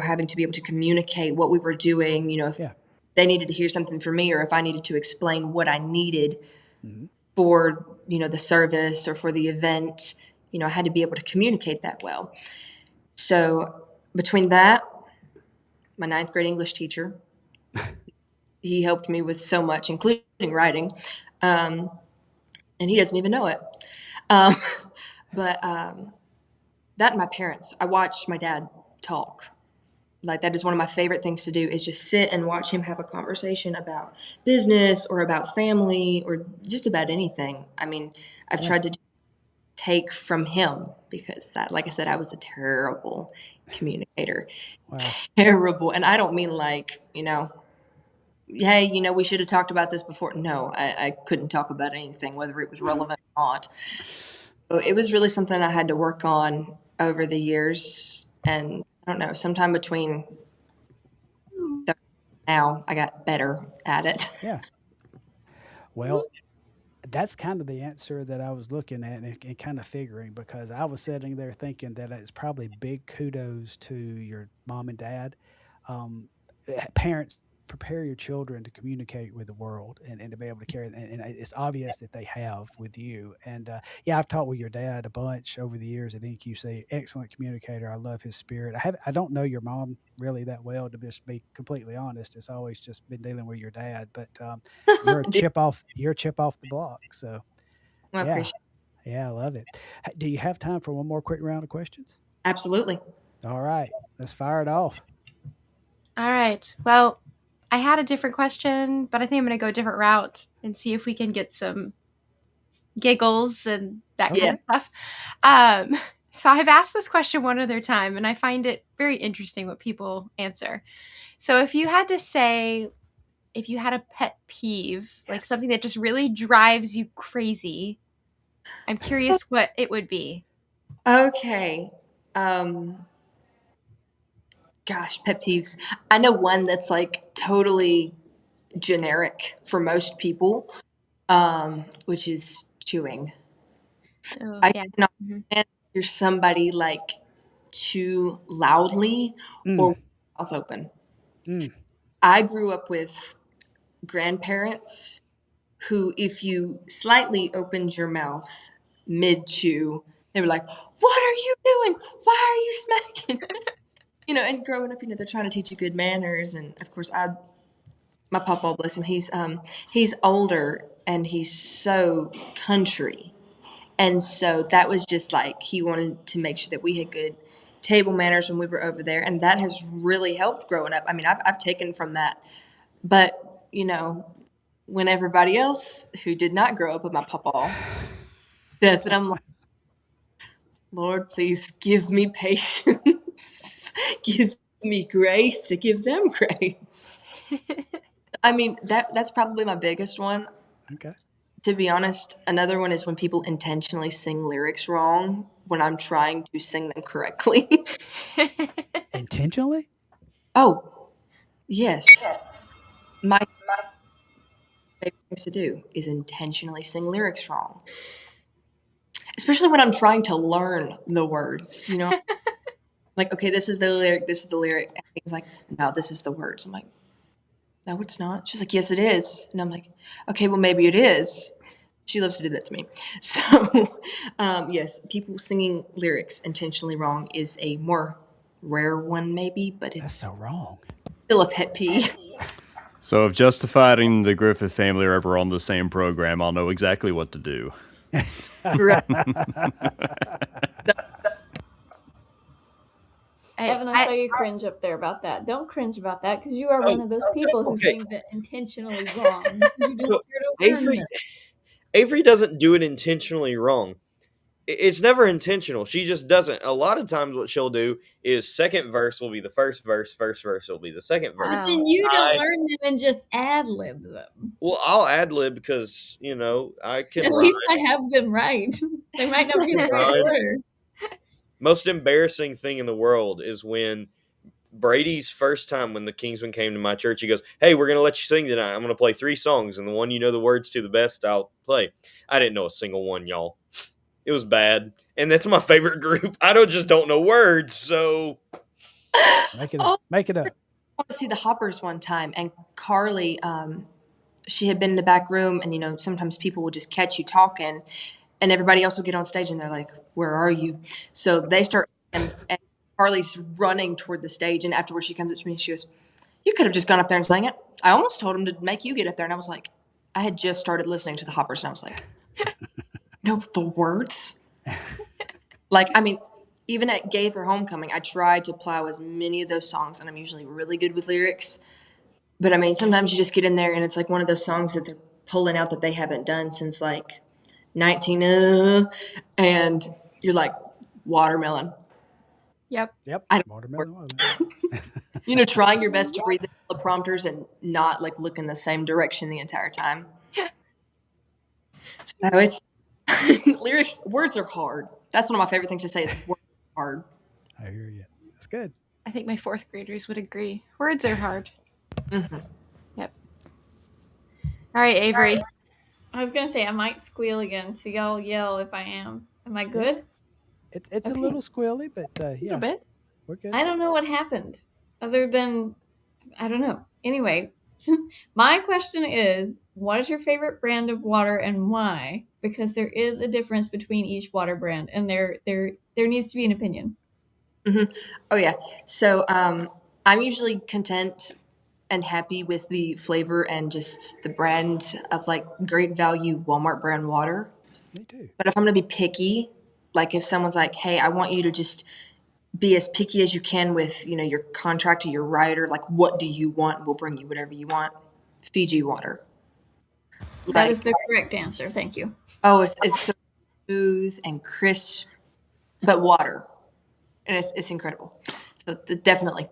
having to be able to communicate what we were doing, if Yeah. they needed to hear something from me or if I needed to explain what I needed Mm-hmm. for, the service or for the event, I had to be able to communicate that well. So between that, my ninth grade English teacher, he helped me with so much, including writing. And he doesn't even know it. Um, but that and my parents, I watched my dad talk. Like that is one of my favorite things to do is just sit and watch him have a conversation about business or about family or just about anything. I mean, I've tried to take from him because, like I said, I was a terrible communicator. Wow. Terrible. And I don't mean like, hey, we should have talked about this before. No, I couldn't talk about anything, whether it was relevant or not. So it was really something I had to work on over the years. And I don't know, sometime between now, I got better at it. Yeah. Well, that's kind of the answer that I was looking at and kind of figuring, because I was sitting there thinking that it's probably big kudos to your mom and dad. Parents, prepare your children to communicate with the world and to be able to carry, and it's obvious that they have with you. And yeah, I've talked with your dad a bunch over the years at NQC. Excellent communicator. I love his spirit. I don't know your mom really that well, to just be completely honest. It's always just been dealing with your dad, but you're a chip off the block. So I yeah, appreciate it. yeah, I love it. Do you have time for one more quick round of questions? Absolutely. All right, let's fire it off. All right. Well, I had a different question, but I think I'm going to go a different route and see if we can get some giggles and that kind of stuff. So I've asked this question one other time, and I find it very interesting what people answer. So if you had to say, if you had a pet peeve, like something that just really drives you crazy, I'm curious what it would be. Okay. Gosh, pet peeves. I know one that's like totally generic for most people, which is chewing. Oh, I yeah. cannot Mhm. stand to hear somebody like chew loudly or Mm, with their mouth open. mm. I grew up with grandparents who, if you slightly opened your mouth mid chew, they were like, "What are you doing? Why are you smacking?" And growing up, they're trying to teach you good manners. And of course, my papa, bless him, he's older and he's so country. And so that was just like he wanted to make sure that we had good table manners when we were over there. And that has really helped growing up. I mean, I've taken from that. But, when everybody else who did not grow up with my papa does it, I'm like, Lord, please give me patience. Give me grace to give them grace. I mean, that's probably my biggest one. Okay. To be honest, another one is when people intentionally sing lyrics wrong when I'm trying to sing them correctly. Intentionally? Oh, yes. My favorite things to do is intentionally sing lyrics wrong. Especially when I'm trying to learn the words, Like, okay, this is the lyric, this is the lyric. And he's like, no, this is the words. I'm like, no, it's not. She's like, yes, it is. And I'm like, okay, well, maybe it is. She loves to do that to me. So, yes, people singing lyrics intentionally wrong is a more rare one, maybe, but That's it's so wrong. Still a pet peeve. So if Justified and the Griffith family are ever on the same program, I'll know exactly what to do. Right. Evan, I saw you cringe up there about that. Don't cringe about that because you are one of those people who okay. sings it intentionally wrong. You just So care to learn Avery, this. Avery doesn't do it intentionally wrong. It's never intentional. She just doesn't. A lot of times, what she'll do is second verse will be the first verse will be the second verse. But then you don't learn them and just ad lib them. Well, I'll ad lib because I can. At least I have them right. They might not be in the right Rhyme. order. Most embarrassing thing in the world is when Brady's first time when the Kingsman came to my church, he goes, "Hey, we're gonna let you sing tonight. I'm gonna play 3 songs, and the one you know the words to the best, I'll play." I didn't know a single one, y'all. It was bad, and that's my favorite group. I don't know words, so Make it up. Make it up. I went to see the Hoppers one time, and Carly, she had been in the back room, and sometimes people will just catch you talking, and everybody else will get on stage, and they're like, "Where are you?" So they start, and Carly's running toward the stage, and afterwards she comes up to me and she goes, "You could have just gone up there and sang it. I almost told him to make you get up there," and I was like, I had just started listening to the Hoppers, and I was like, "No, the words." Even at Gaither Homecoming, I tried to plow as many of those songs, and I'm usually really good with lyrics. But sometimes you just get in there, and it's like one of those songs that they're pulling out that they haven't done since 19, and you're like, watermelon. Yep. Watermelon. Trying your best to read the teleprompters and not look in the same direction the entire time. So it's lyrics, words are hard. That's one of my favorite things to say is words are hard. I hear you. That's good. I think my 4th graders would agree. Words are hard. Mm-hmm. Yep. All right, Avery. I was gonna say I might squeal again, so y'all yell if I am. Am I good? It's Okay. a little squealy, but A little bit. we're good. I don't know what happened, other than I don't know. Anyway, my question is, what is your favorite brand of water and why? Because there is a difference between each water brand, and there needs to be an opinion. Mm-hmm. Oh yeah. So I'm usually content and happy with the flavor and just the brand of great value Walmart brand water. Me too. But if I'm gonna be picky, if someone's like, "Hey, I want you to just be as picky as you can with your contract or your rider, what do you want? We'll bring you whatever you want." Fiji water. That is the correct answer. Thank you. Oh, it's so smooth and crisp, but water, and it's incredible. So definitely.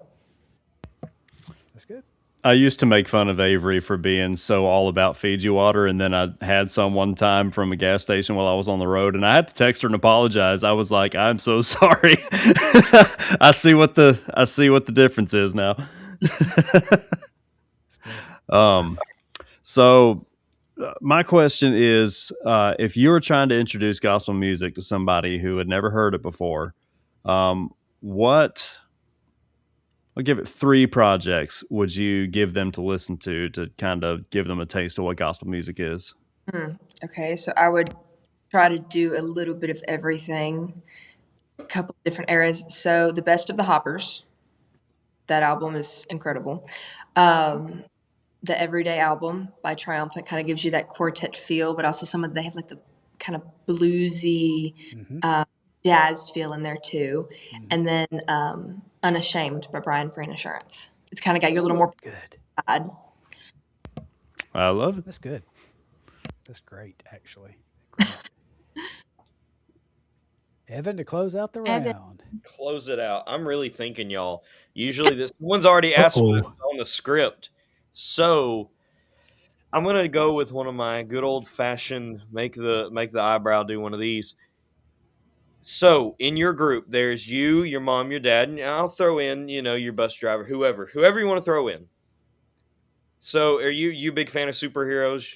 That's good. I used to make fun of Avery for being so all about Fiji water, and then I had some one time from a gas station while I was on the road, and I had to text her and apologize. I was like, "I'm so sorry." I see what the difference is now. So my question is, if you were trying to introduce gospel music to somebody who had never heard it before, what? I'll give it 3 projects would you give them to listen to kind of give them a taste of what gospel music is? Okay, so I would try to do a little bit of everything, a couple of different eras. So the Best of the Hoppers, that album is incredible. The Everyday album by Triumphant kind of gives you that quartet feel, but also they have the kind of bluesy jazz feel in there too. And then Unashamed by Brian Free and Assurance. It's kind of got your little more good side. I love it. That's good. That's great, actually. Great. Evan, to close out the round. Close it out. I'm really thinking, y'all. Usually, someone's already asked me on the script, so I'm gonna go with one of my good old fashioned make the eyebrow do one of these. So in your group, there's you, your mom, your dad, and I'll throw in, your bus driver, whoever you want to throw in. So are you a big fan of superheroes?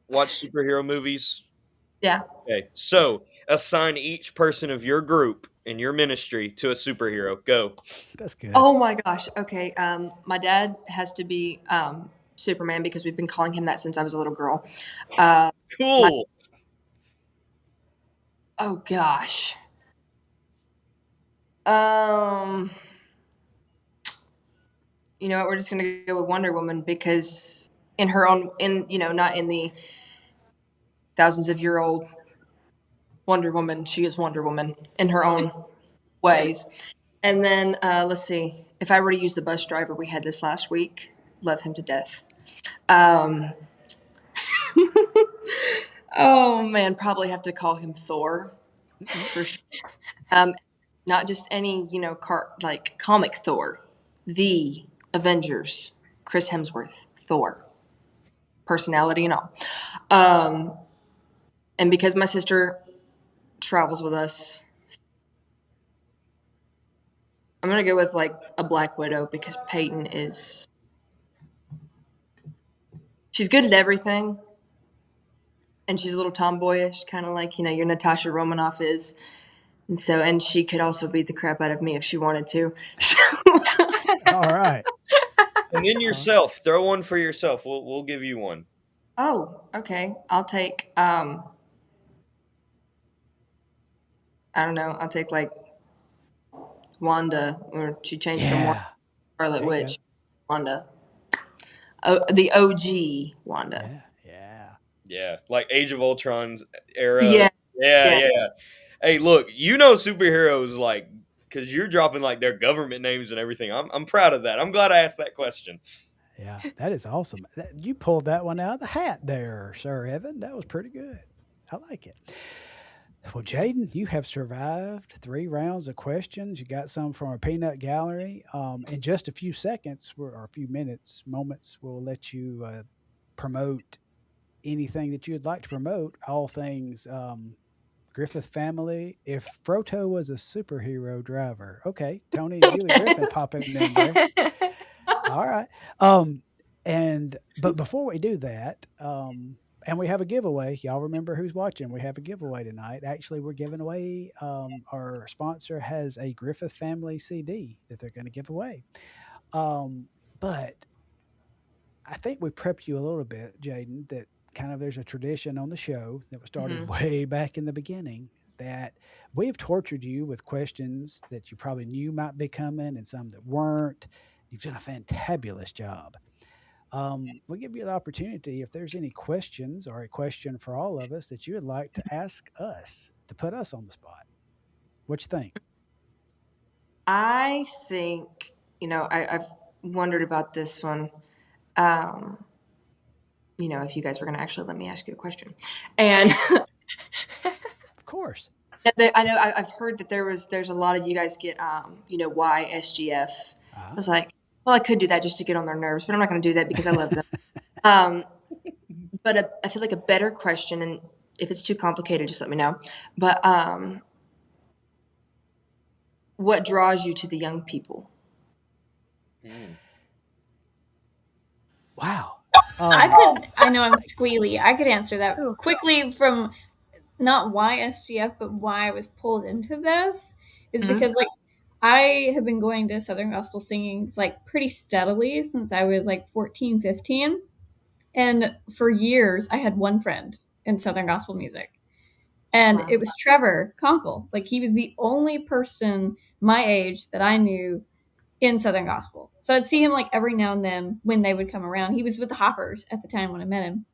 Watch superhero movies? Yeah. Okay. So assign each person of your group in your ministry to a superhero. Go. That's good. Oh my gosh. Okay. My dad has to be Superman because we've been calling him that since I was a little girl. Cool. Oh gosh. you know what, we're just gonna go with Wonder Woman because in her own, not in the thousands of year old Wonder Woman, she is Wonder Woman in her own ways. And then let's see, if I were to use the bus driver we had this last week, love him to death. Oh man, probably have to call him Thor for sure. Not just any, comic Thor, the Avengers, Chris Hemsworth, Thor, personality and all. And because my sister travels with us, I'm gonna go with like a Black Widow because Peyton she's good at everything, and she's a little tomboyish, kind of like your Natasha Romanoff is, and she could also beat the crap out of me if she wanted to. All right. And then yourself, throw one for yourself. We'll give you one. Oh, okay. I'll take I don't know. I'll take like Wanda, or she changed from Yeah. Scarlet There you Witch. Wanda. Oh, the OG Wanda. Yeah, like Age of Ultron's era. Yeah. Yeah. Hey, look, superheroes like because you're dropping like their government names and everything. I'm proud of that. I'm glad I asked that question. Yeah, that is awesome. You pulled that one out of the hat there, Sir Evan. That was pretty good. I like it. Well, Jaidyn, you have survived 3 rounds of questions. You got some from our peanut gallery. In just a few seconds or a few moments, we'll let you promote anything that you'd like to promote. All things Griffith family. If Froto was a superhero driver, okay, Tony and Julie Griffith popping in there. All right. But before we do that, and we have a giveaway. Y'all remember who's watching? We have a giveaway tonight. Actually, we're giving away. Our sponsor has a Griffith family CD that they're going to give away. But I think we prepped you a little bit, Jaidyn. That kind of there's a tradition on the show that was started way back in the beginning that we've tortured you with questions that you probably knew might be coming and some that weren't. You've done a fantabulous job. We'll give you the opportunity if there's any questions or a question for all of us that you would like to ask us to put us on the spot. What you think? I think, I've wondered about this one. If you guys were going to actually let me ask you a question. And Of course. I know I've heard that there's a lot of you guys get, why SGF. So I was like, well, I could do that just to get on their nerves, but I'm not going to do that because I love them. But I feel like a better question, and if it's too complicated, just let me know. But what draws you to the young people? Wow. I know I'm squealy. I could answer that quickly from not why SGF, but why I was pulled into this is because like I have been going to Southern Gospel singings like pretty steadily since I was like 14, 15. And for years I had one friend in Southern Gospel music. And it was Trevor Conkle. Like he was the only person my age that I knew in Southern Gospel. So I'd see him like every now and then when they would come around. He was with the Hoppers at the time when I met him.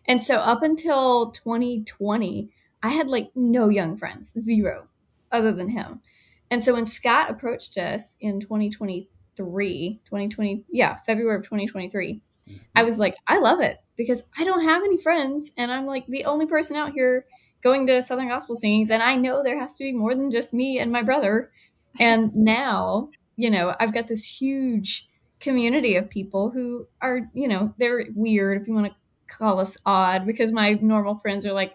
And so up until 2020, I had like no young friends, 0, other than him. And so when Scott approached us in February of 2023, I was like, I love it because I don't have any friends. And I'm like the only person out here going to Southern Gospel singings. And I know there has to be more than just me and my brother. And now, I've got this huge community of people who are, they're weird, if you want to call us odd, because my normal friends are like,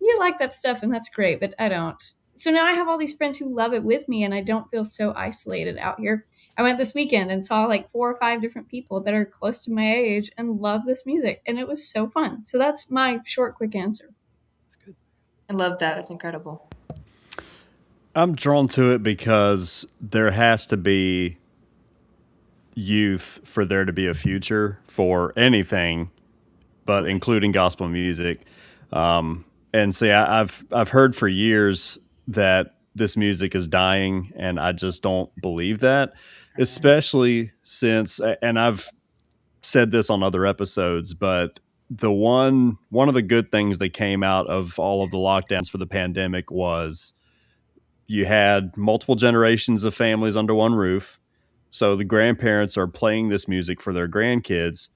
you like that stuff and that's great, but I don't. So now I have all these friends who love it with me and I don't feel so isolated out here. I went this weekend and saw like 4 or 5 different people that are close to my age and love this music. And it was so fun. So that's my short, quick answer. That's good. I love that. That's incredible. I'm drawn to it because there has to be youth for there to be a future for anything, but including gospel music. And see, I've heard for years that this music is dying, and I just don't believe that, especially since, and I've said this on other episodes, but one of the good things that came out of all of the lockdowns for the pandemic was you had multiple generations of families under one roof. So the grandparents are playing this music for their grandkids,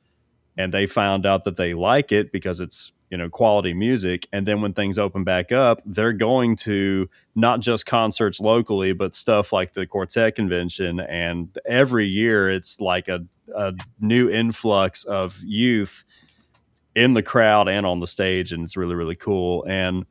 and they found out that they like it because it's, quality music. And then when things open back up, they're going to not just concerts locally, but stuff like the Quartet Convention. And every year it's like a new influx of youth in the crowd and on the stage, and it's really, really cool. And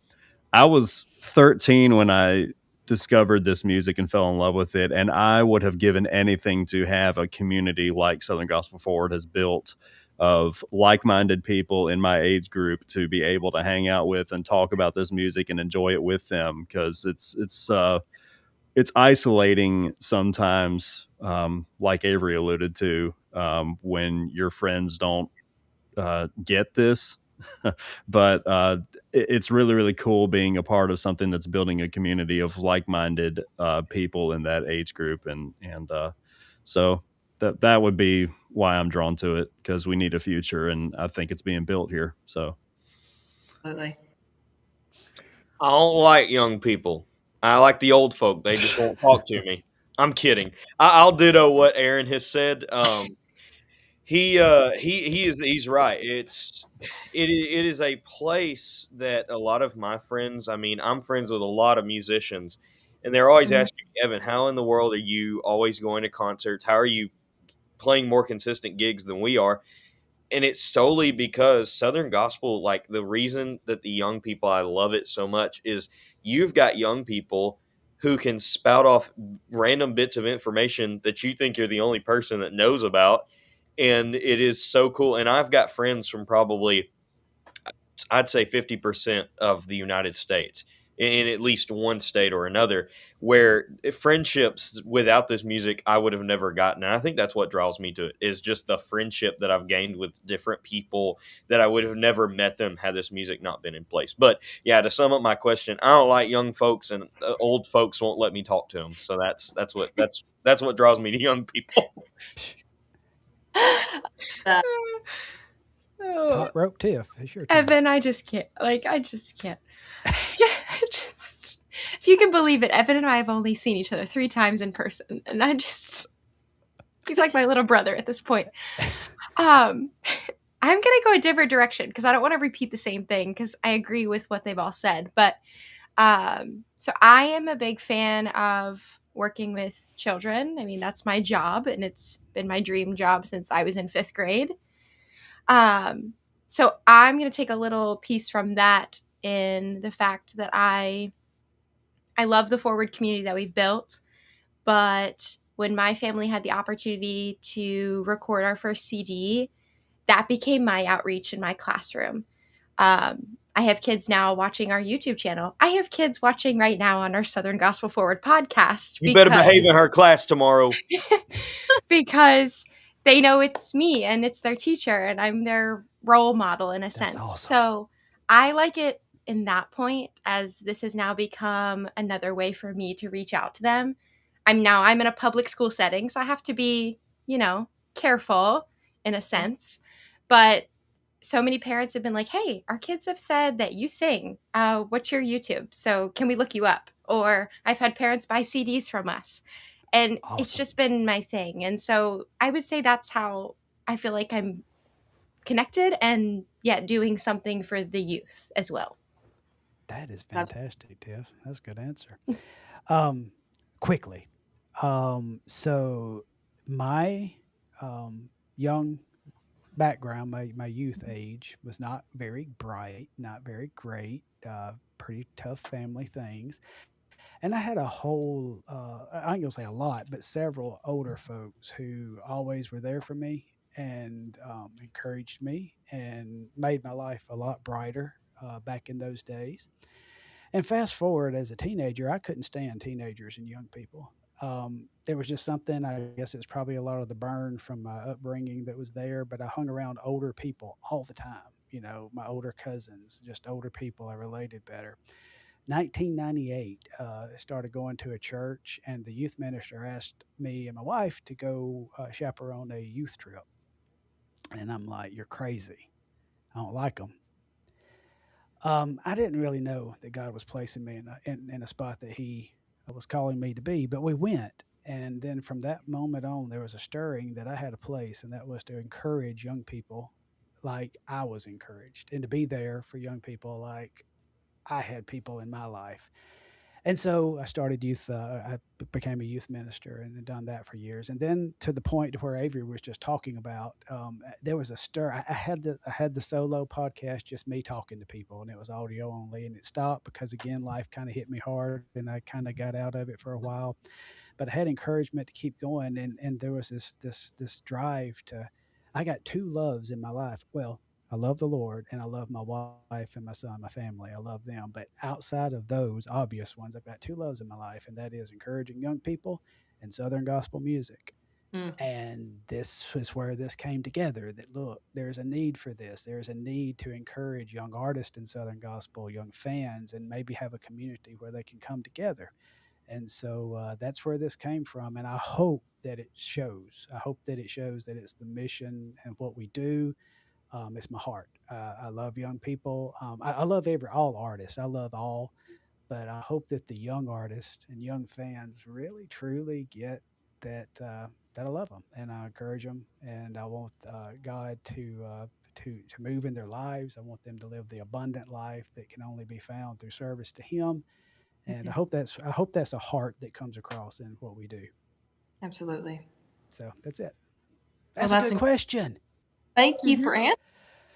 I was 13 when I discovered this music and fell in love with it, and I would have given anything to have a community like Southern Gospel Forward has built, of like-minded people in my age group to be able to hang out with and talk about this music and enjoy it with them, because it's isolating sometimes, like Avery alluded to, when your friends don't get this. But it's really, really cool being a part of something that's building a community of like-minded people in that age group, and so that would be why I'm drawn to it, because we need a future, and I think it's being built here. So Absolutely. I don't like young people. I like the old folk. They just won't talk to me. I'm kidding. I'll ditto what Aaron has said. He's right. It is a place that a lot of my friends. I mean, I'm friends with a lot of musicians, and they're always Mhm. asking me, Evan, how in the world are you always going to concerts? How are you playing more consistent gigs than we are? And it's solely because Southern Gospel, like the reason that the young people, I love it so much, is you've got young people who can spout off random bits of information that you think you're the only person that knows about. And it is so cool. And I've got friends from probably, I'd say 50% of the United States, in at least one state or another, where friendships without this music I would have never gotten. And I think that's what draws me to it, is just the friendship that I've gained with different people that I would have never met them had this music not been in place. But yeah, to sum up my question, I don't like young folks, and old folks won't let me talk to them. So that's what draws me to young people. Oh, Top rope Tiff. It's your turn. Evan, I just can't. I just can't. just, if you can believe it, Evan and I have only seen each other 3 times in person, and he's like my little brother at this point. I'm gonna go a different direction because I don't want to repeat the same thing, because I agree with what they've all said. But so I am a big fan of working with children. I mean, that's my job, and it's been my dream job since I was in 5th grade. So I'm going to take a little piece from that in the fact that I love the forward community that we've built, but when my family had the opportunity to record our first CD, that became my outreach in my classroom. I have kids now watching our YouTube channel. I have kids watching right now on our Southern Gospel Forward podcast. You better behave in her class tomorrow. Because they know it's me and it's their teacher and I'm their role model in a sense. awesome. So I like it in that point, as this has now become another way for me to reach out to them. I'm in a public school setting, so I have to be, careful in a sense. But so many parents have been like, hey, our kids have said that you sing. What's your YouTube? So can we look you up? Or I've had parents buy CDs from us. And it's Awesome. just been my thing. And so I would say that's how I feel like I'm connected and yet doing something for the youth as well. That is Love- fantastic, Tiff. That's a good answer. Quickly. So my young background, my youth age was not very bright, not very great, pretty tough family things. And I had a whole, I ain't gonna say a lot, but several older folks who always were there for me and encouraged me and made my life a lot brighter back in those days. And fast forward as a teenager, I couldn't stand teenagers and young people. There was just something, I guess it's probably a lot of the burn from my upbringing that was there, but I hung around older people all the time. My older cousins, just older people I related better. 1998, started going to a church, and the youth minister asked me and my wife to go chaperone a youth trip. And I'm like, "You're crazy. I don't like them." I didn't really know that God was placing me in a spot that He was calling me to be, but we went. And then from that moment on, there was a stirring that I had a place, and that was to encourage young people like I was encouraged, and to be there for young people like I had people in my life. And so I started youth. I became a youth minister and had done that for years. And then to the point where Avery was just talking about, there was a stir. I had the solo podcast, just me talking to people, and it was audio only. And it stopped because again, life kind of hit me hard, and I kind of got out of it for a while. But I had encouragement to keep going, and there was this drive to. I got two loves in my life. Well, I love the Lord and I love my wife and my son, my family. I love them. But outside of those obvious ones, I've got two loves in my life, and that is encouraging young people and Southern gospel music. Mm. And this is where this came together that look, there's a need for this. There's a need to encourage young artists in Southern gospel, young fans, and maybe have a community where they can come together. And so that's where this came from. And I hope that it shows. I hope that it shows that it's the mission and what we do. It's my heart. I love young people. I love all artists. I love all, but I hope that the young artists and young fans really truly get that I love them and I encourage them, and I want God to move in their lives. I want them to live the abundant life that can only be found through service to Him. And I hope that's a heart that comes across in what we do. Absolutely. So that's it. Well, That's a good question. Thank you for answering.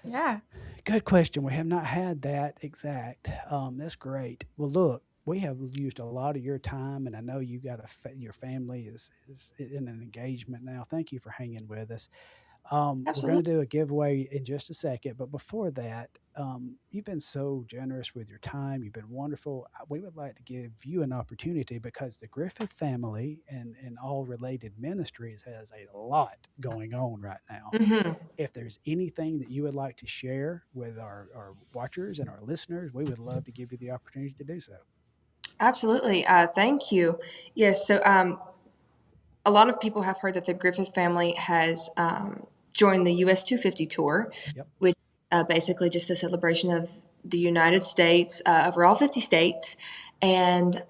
Yeah. Good question. We have not had that exact. That's great. Well, look, we have used a lot of your time, and I know you got your family is in an engagement now. Thank you for hanging with us. We're going Absolutely. to do a giveaway in just a second, but before that, you've been so generous with your time. You've been wonderful. We would like to give you an opportunity because the Griffith family and all related ministries has a lot going on right now. Hmm. If there's anything that you would like to share with our watchers and our listeners, we would love to give you the opportunity to do so. Absolutely. Thank you. Yes. So, a lot of people have heard that the Griffith family has joined the US 250 tour, Yep. which basically just a celebration of the United States, over all 50 states. And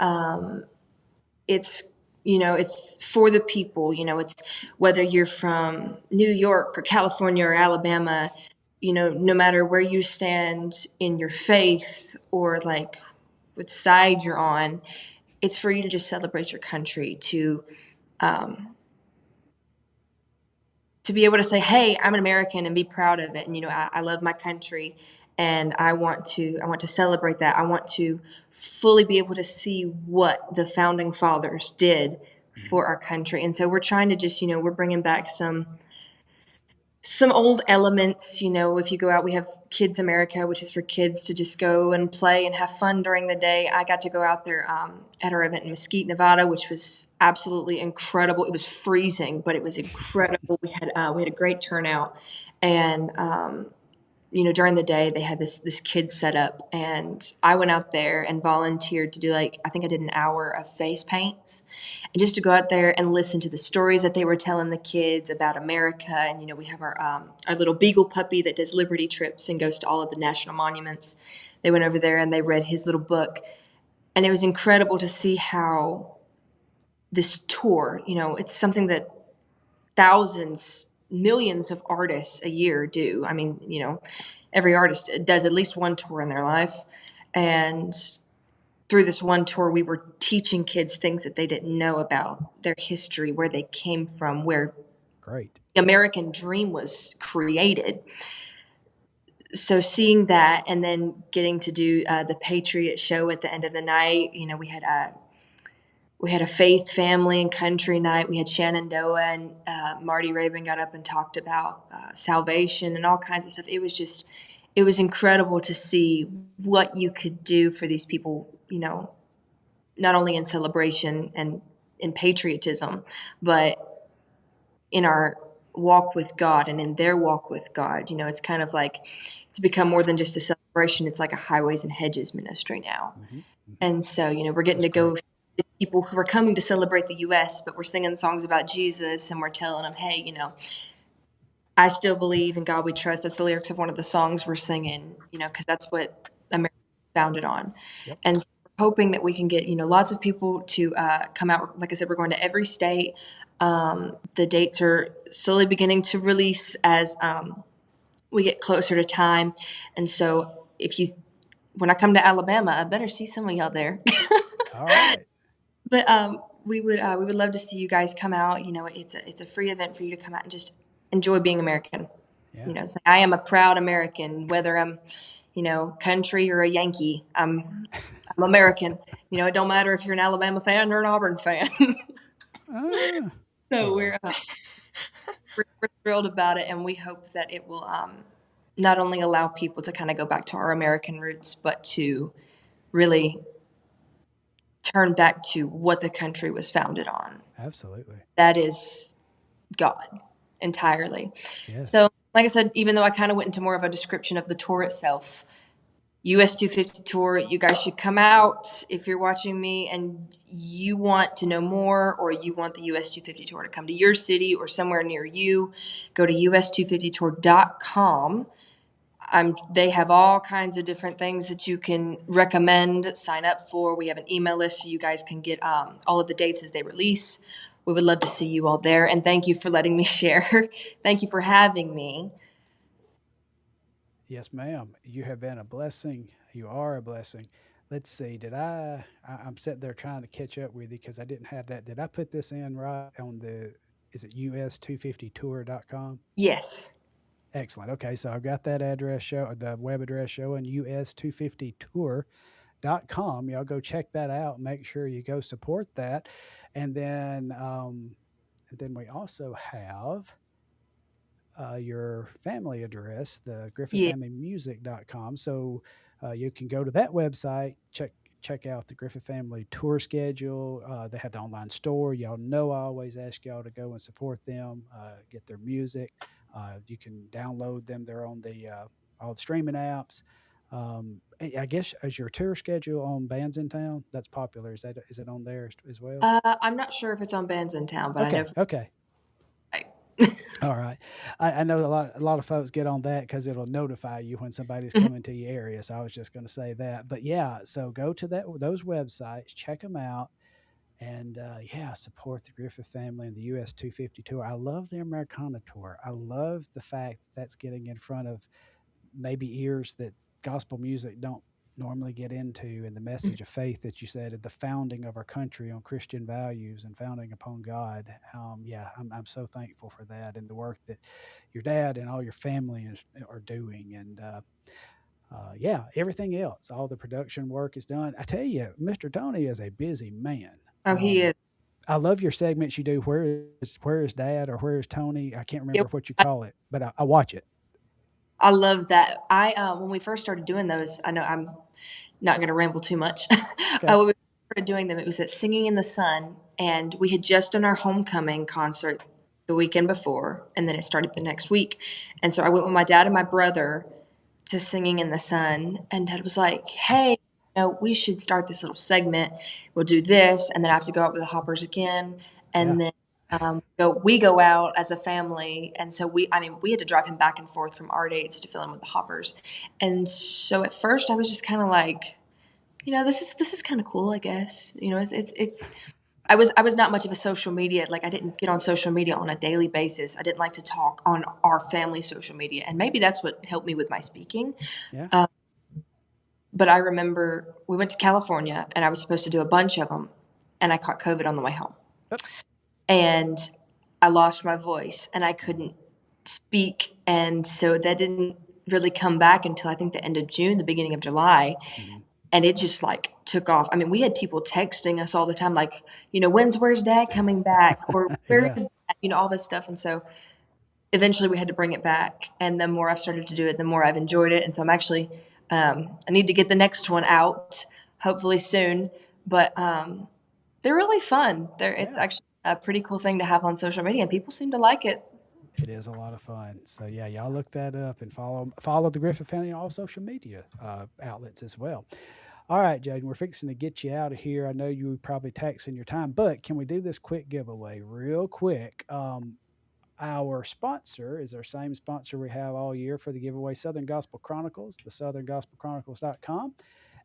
it's, it's for the people, it's whether you're from New York or California or Alabama, no matter where you stand in your faith or like what side you're on, it's for you to just celebrate your country, um, to be able to say, "Hey, I'm an American," and be proud of it. And I love my country, and I want to celebrate that. I want to fully be able to see what the founding fathers did Mhm. for our country. And so we're trying to just, we're bringing back some old elements. If you go out, we have Kids America, which is for kids to just go and play and have fun during the day. I got to go out there at our event in Mesquite, Nevada, which was absolutely incredible. It was freezing, but it was incredible. We had a great turnout, and during the day they had this kids set up, and I went out there and volunteered to do, like, I think I did an hour of face paints, and just to go out there and listen to the stories that they were telling the kids about America. And we have our little beagle puppy that does Liberty trips and goes to all of the national monuments. They went over there and they read his little book, and it was incredible to see how this tour, it's something that thousands, millions of artists a year do. I mean, every artist does at least one tour in their life. And through this one tour, we were teaching kids things that they didn't know about their history, where they came from, where Great. the American dream was created. So seeing that, and then getting to do the Patriot show at the end of the night, we had a faith, family, and country night. We had Shenandoah and Marty Raven got up and talked about salvation and all kinds of stuff. It was incredible to see what you could do for these people, not only in celebration and in patriotism, but in our walk with God and in their walk with God. It's kind of like, it's become more than just a celebration. It's like a highways and hedges ministry now. Mm-hmm. And so, we're getting That's to go great. see people who are coming to celebrate the U.S., but we're singing songs about Jesus, and we're telling them, hey, I still believe in God we trust. That's the lyrics of one of the songs we're singing, because that's what America is founded on. Yep. And so we're hoping that we can get, lots of people to come out. Like I said, we're going to every state. The dates are slowly beginning to release as we get closer to time. And so when I come to Alabama, I better see some of y'all there. All right. But we would love to see you guys come out. It's a free event for you to come out and just enjoy being American. Yeah. Say, I am a proud American, whether I'm, country or a Yankee. I'm American. It don't matter if you're an Alabama fan or an Auburn fan. Ah, So you we're, are. we're thrilled about it, and we hope that it will not only allow people to kind of go back to our American roots, but to really turn back to what the country was founded on. Absolutely. That is God entirely. Yes. So, like I said, even though I kind of went into more of a description of the tour itself, US 250 tour, you guys should come out if you're watching me and you want to know more, or you want the US 250 tour to come to your city or somewhere near you. Go to us250tour.com. They have all kinds of different things that you can recommend, sign up for. We have an email list so you guys can get all of the dates as they release. We would love to see you all there. And thank you for letting me share. Thank you for having me. Yes, ma'am. You have been a blessing. You are a blessing. Let's see. I'm sitting there trying to catch up with you because I didn't have that. Did I put this in right on is it us250tour.com? Yes. Excellent. Okay. So I've got that the web address showing us250tour.com. Y'all go check that out. Make sure you go support that. And then we also have your family address, the Yeah. griffithfamilymusic.com. So you can go to that website, check out the Griffith Family tour schedule. They have the online store. Y'all know I always ask y'all to go and support them, get their music. You can download them. They're on all the streaming apps. I guess as your tour schedule on Bands in Town, that's popular. Is it on there as well? I'm not sure if it's on Bands in Town, but I know. Okay. All right. I know a lot of folks get on that because it'll notify you when somebody's coming to your area. So I was just going to say that. But yeah, so go to those websites, check them out, and support the Griffith family and the US 250 tour. I love the Americana tour. I love the fact that's getting in front of maybe ears that gospel music don't normally get into, and the message of faith that you said, the founding of our country on Christian values and founding upon God. I'm so thankful for that and the work that your dad and all your family are doing. And everything else, all the production work is done. I tell you, Mr. Tony is a busy man. Oh, he is. I love your segments you do. Where is Dad or where is Tony? I can't remember what you I, call it, but I watch it. I love that. When we first started doing those, I know I'm not going to ramble too much. Okay. When we started doing them, it was at Singing in the Sun, and we had just done our homecoming concert the weekend before, and then it started the next week. And so I went with my dad and my brother to Singing in the Sun, and Dad was like, "Hey, we should start this little segment. We'll do this, and then I have to go out with the Hoppers again, and then." We go out as a family, and so we had to drive him back and forth from our dates to fill in with the Hoppers, and so at first I was just kind of like, this is kind of cool, I guess. It's I was not much of a social media, like I didn't get on social media on a daily basis. I didn't like to talk on our family social media, and maybe that's what helped me with my speaking. Yeah. But I remember we went to California, and I was supposed to do a bunch of them, and I caught COVID on the way home. Yep. And I lost my voice and I couldn't speak. And so that didn't really come back until I think the end of June, the beginning of July. Mm-hmm. And it just like took off. I mean, we had people texting us all the time, like, where's Dad coming back? Or where is Dad? All this stuff. And so eventually we had to bring it back. And the more I've started to do it, the more I've enjoyed it. And so I'm actually, I need to get the next one out hopefully soon. But they're really fun. It's actually a pretty cool thing to have on social media, and people seem to like it. It is a lot of fun. So yeah, y'all look that up and follow the Griffith family on all social media outlets as well. All right, Jaden, we're fixing to get you out of here. I know you were probably taxing your time, but can we do this quick giveaway real quick? Our sponsor is our same sponsor we have all year for the giveaway, Southern Gospel Chronicles, the southerngospelchronicles.com.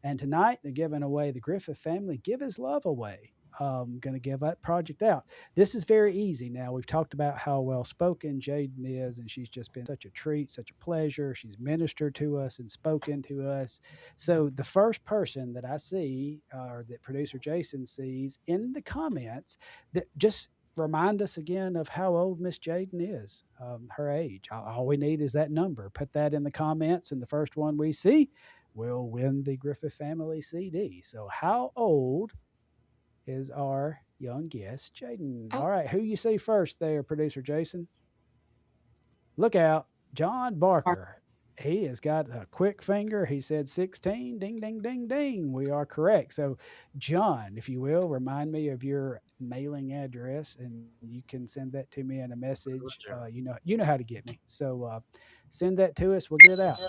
And tonight they're giving away the Griffith family Give His Love Away. Going to give that project out. This is very easy. Now, we've talked about how well spoken Jaden is, and she's just been such a treat, such a pleasure. She's ministered to us and spoken to us. So, the first person that I see or that producer Jason sees in the comments that just remind us again of how old Miss Jaden is, her age. All we need is that number. Put that in the comments, and the first one we see will win the Griffith Family CD. So, how old is our young guest, Jaden? Oh, All right, who you see first there, producer Jason? Look out, John Barker. He has got a quick finger. He said 16. Ding, ding, ding, ding. We are correct. So, John, if you will, remind me of your mailing address, and you can send that to me in a message. You know how to get me. So, send that to us. We'll get it out.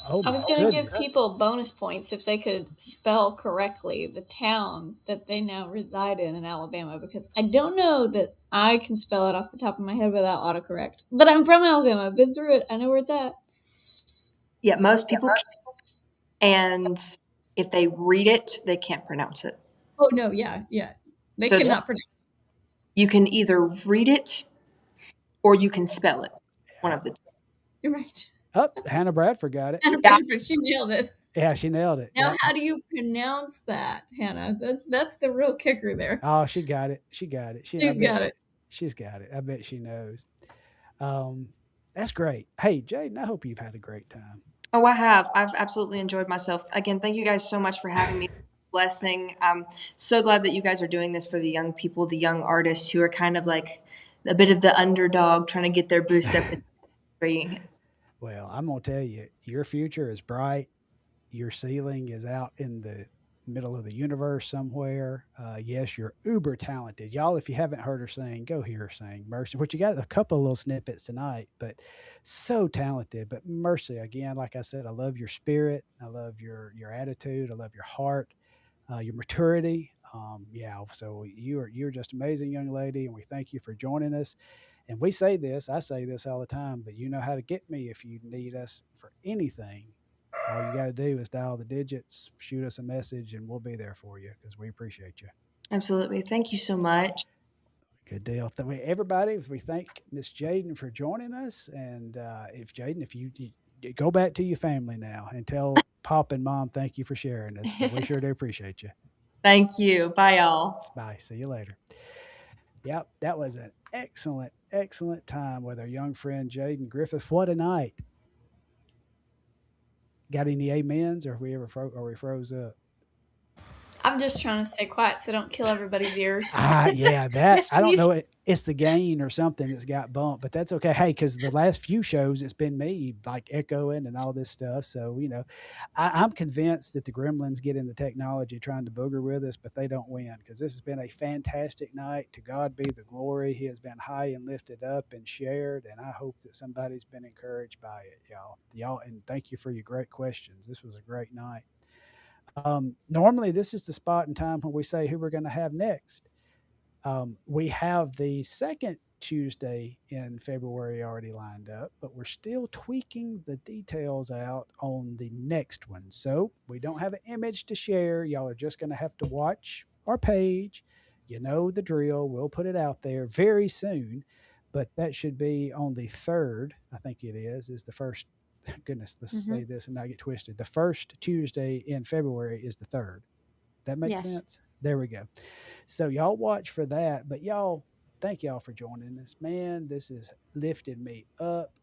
Oh I my was going to give goodness. people bonus points if they could spell correctly the town that they now reside in Alabama, because I don't know that I can spell it off the top of my head without autocorrect. But I'm from Alabama. I've been through it. I know where it's at. Yeah, most people can, and if they read it, they can't pronounce it. Oh, no, yeah. They So cannot pronounce you can either read it or you can spell it. One of the two. it. You're right. Oh, Hannah Bradford got it. Hannah Bradford, she nailed it. Yeah, she nailed it. Now, Yeah. how do you pronounce that, Hannah? That's the real kicker there. Oh, she got it. She's got it. She's got it. I bet she knows. Um, that's great. Hey, Jaden, I hope you've had a great time. Oh, I have. I've absolutely enjoyed myself. Again, thank you guys so much for having me. Blessing. I'm so glad that you guys are doing this for the young people, the young artists who are kind of like a bit of the underdog trying to get their boost up in the Well, I'm going to tell you, your future is bright. Your ceiling is out in the middle of the universe somewhere. Yes, you're uber talented. Y'all, if you haven't heard her sing, go hear her sing. Mercy, which you got a couple of little snippets tonight, but so talented. But Mercy, again, like I said, I love your spirit. I love your attitude. I love your heart, your maturity. Yeah, so you're just amazing young lady, and we thank you for joining us. And we say this, I say this all the time, but you know how to get me if you need us for anything. All you got to do is dial the digits, shoot us a message, and we'll be there for you because we appreciate you. Absolutely. Thank you so much. Good deal. Everybody, we thank Miss Jaden for joining us. And if Jaden, if you go back to your family now and tell Pop and Mom thank you for sharing this. We sure do appreciate you. Thank you. Bye, y'all. Bye. See you later. Yep, that was an excellent, excellent time with our young friend Jaidyn Griffith. What a night. Got any amens, or we froze up? I'm just trying to stay quiet so don't kill everybody's ears. Yeah, that Yes, I don't please. know. It's the gain or something that's got bumped, but that's okay. Hey, because the last few shows it's been me like echoing and all this stuff. So I'm convinced that the gremlins get in the technology trying to booger with us, but they don't win because this has been a fantastic night. To God be the glory. He has been high and lifted up and shared, and I hope that somebody's been encouraged by it, y'all. And thank you for your great questions. This was a great night. Normally, this is the spot and time when we say who we're going to have next. We have the second Tuesday in February already lined up, but we're still tweaking the details out on the next one. So we don't have an image to share. Y'all are just going to have to watch our page. You know the drill. We'll put it out there very soon, but that should be on the 3rd. I think it is the first. Goodness, let's say this and not get twisted. The first Tuesday in February is the 3rd. That makes sense? There we go. So y'all watch for that. But y'all, thank y'all for joining us. Man, this has lifted me up.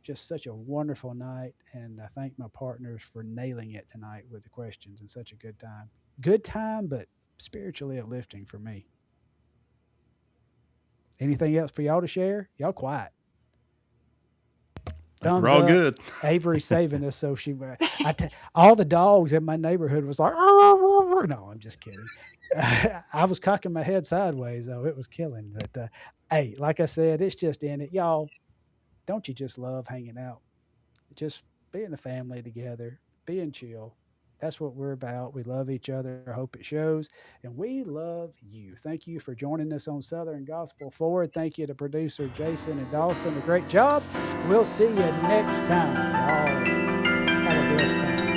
Just such a wonderful night. And I thank my partners for nailing it tonight with the questions and such a good time. Good time, but spiritually uplifting for me. Anything else for y'all to share? Y'all quiet. Thumbs we're all up. Good. Avery's saving us, so all the dogs in my neighborhood was like, no, I'm just kidding. I was cocking my head sideways, though. It was killing. But hey, like I said, it's just in it. Y'all, don't you just love hanging out? Just being a family together, being chill. That's what we're about. We love each other. I hope it shows. And we love you. Thank you for joining us on Southern Gospel Forward. Thank you to producer Jason and Dawson. A great job. We'll see you next time. Y'all have a blessed time.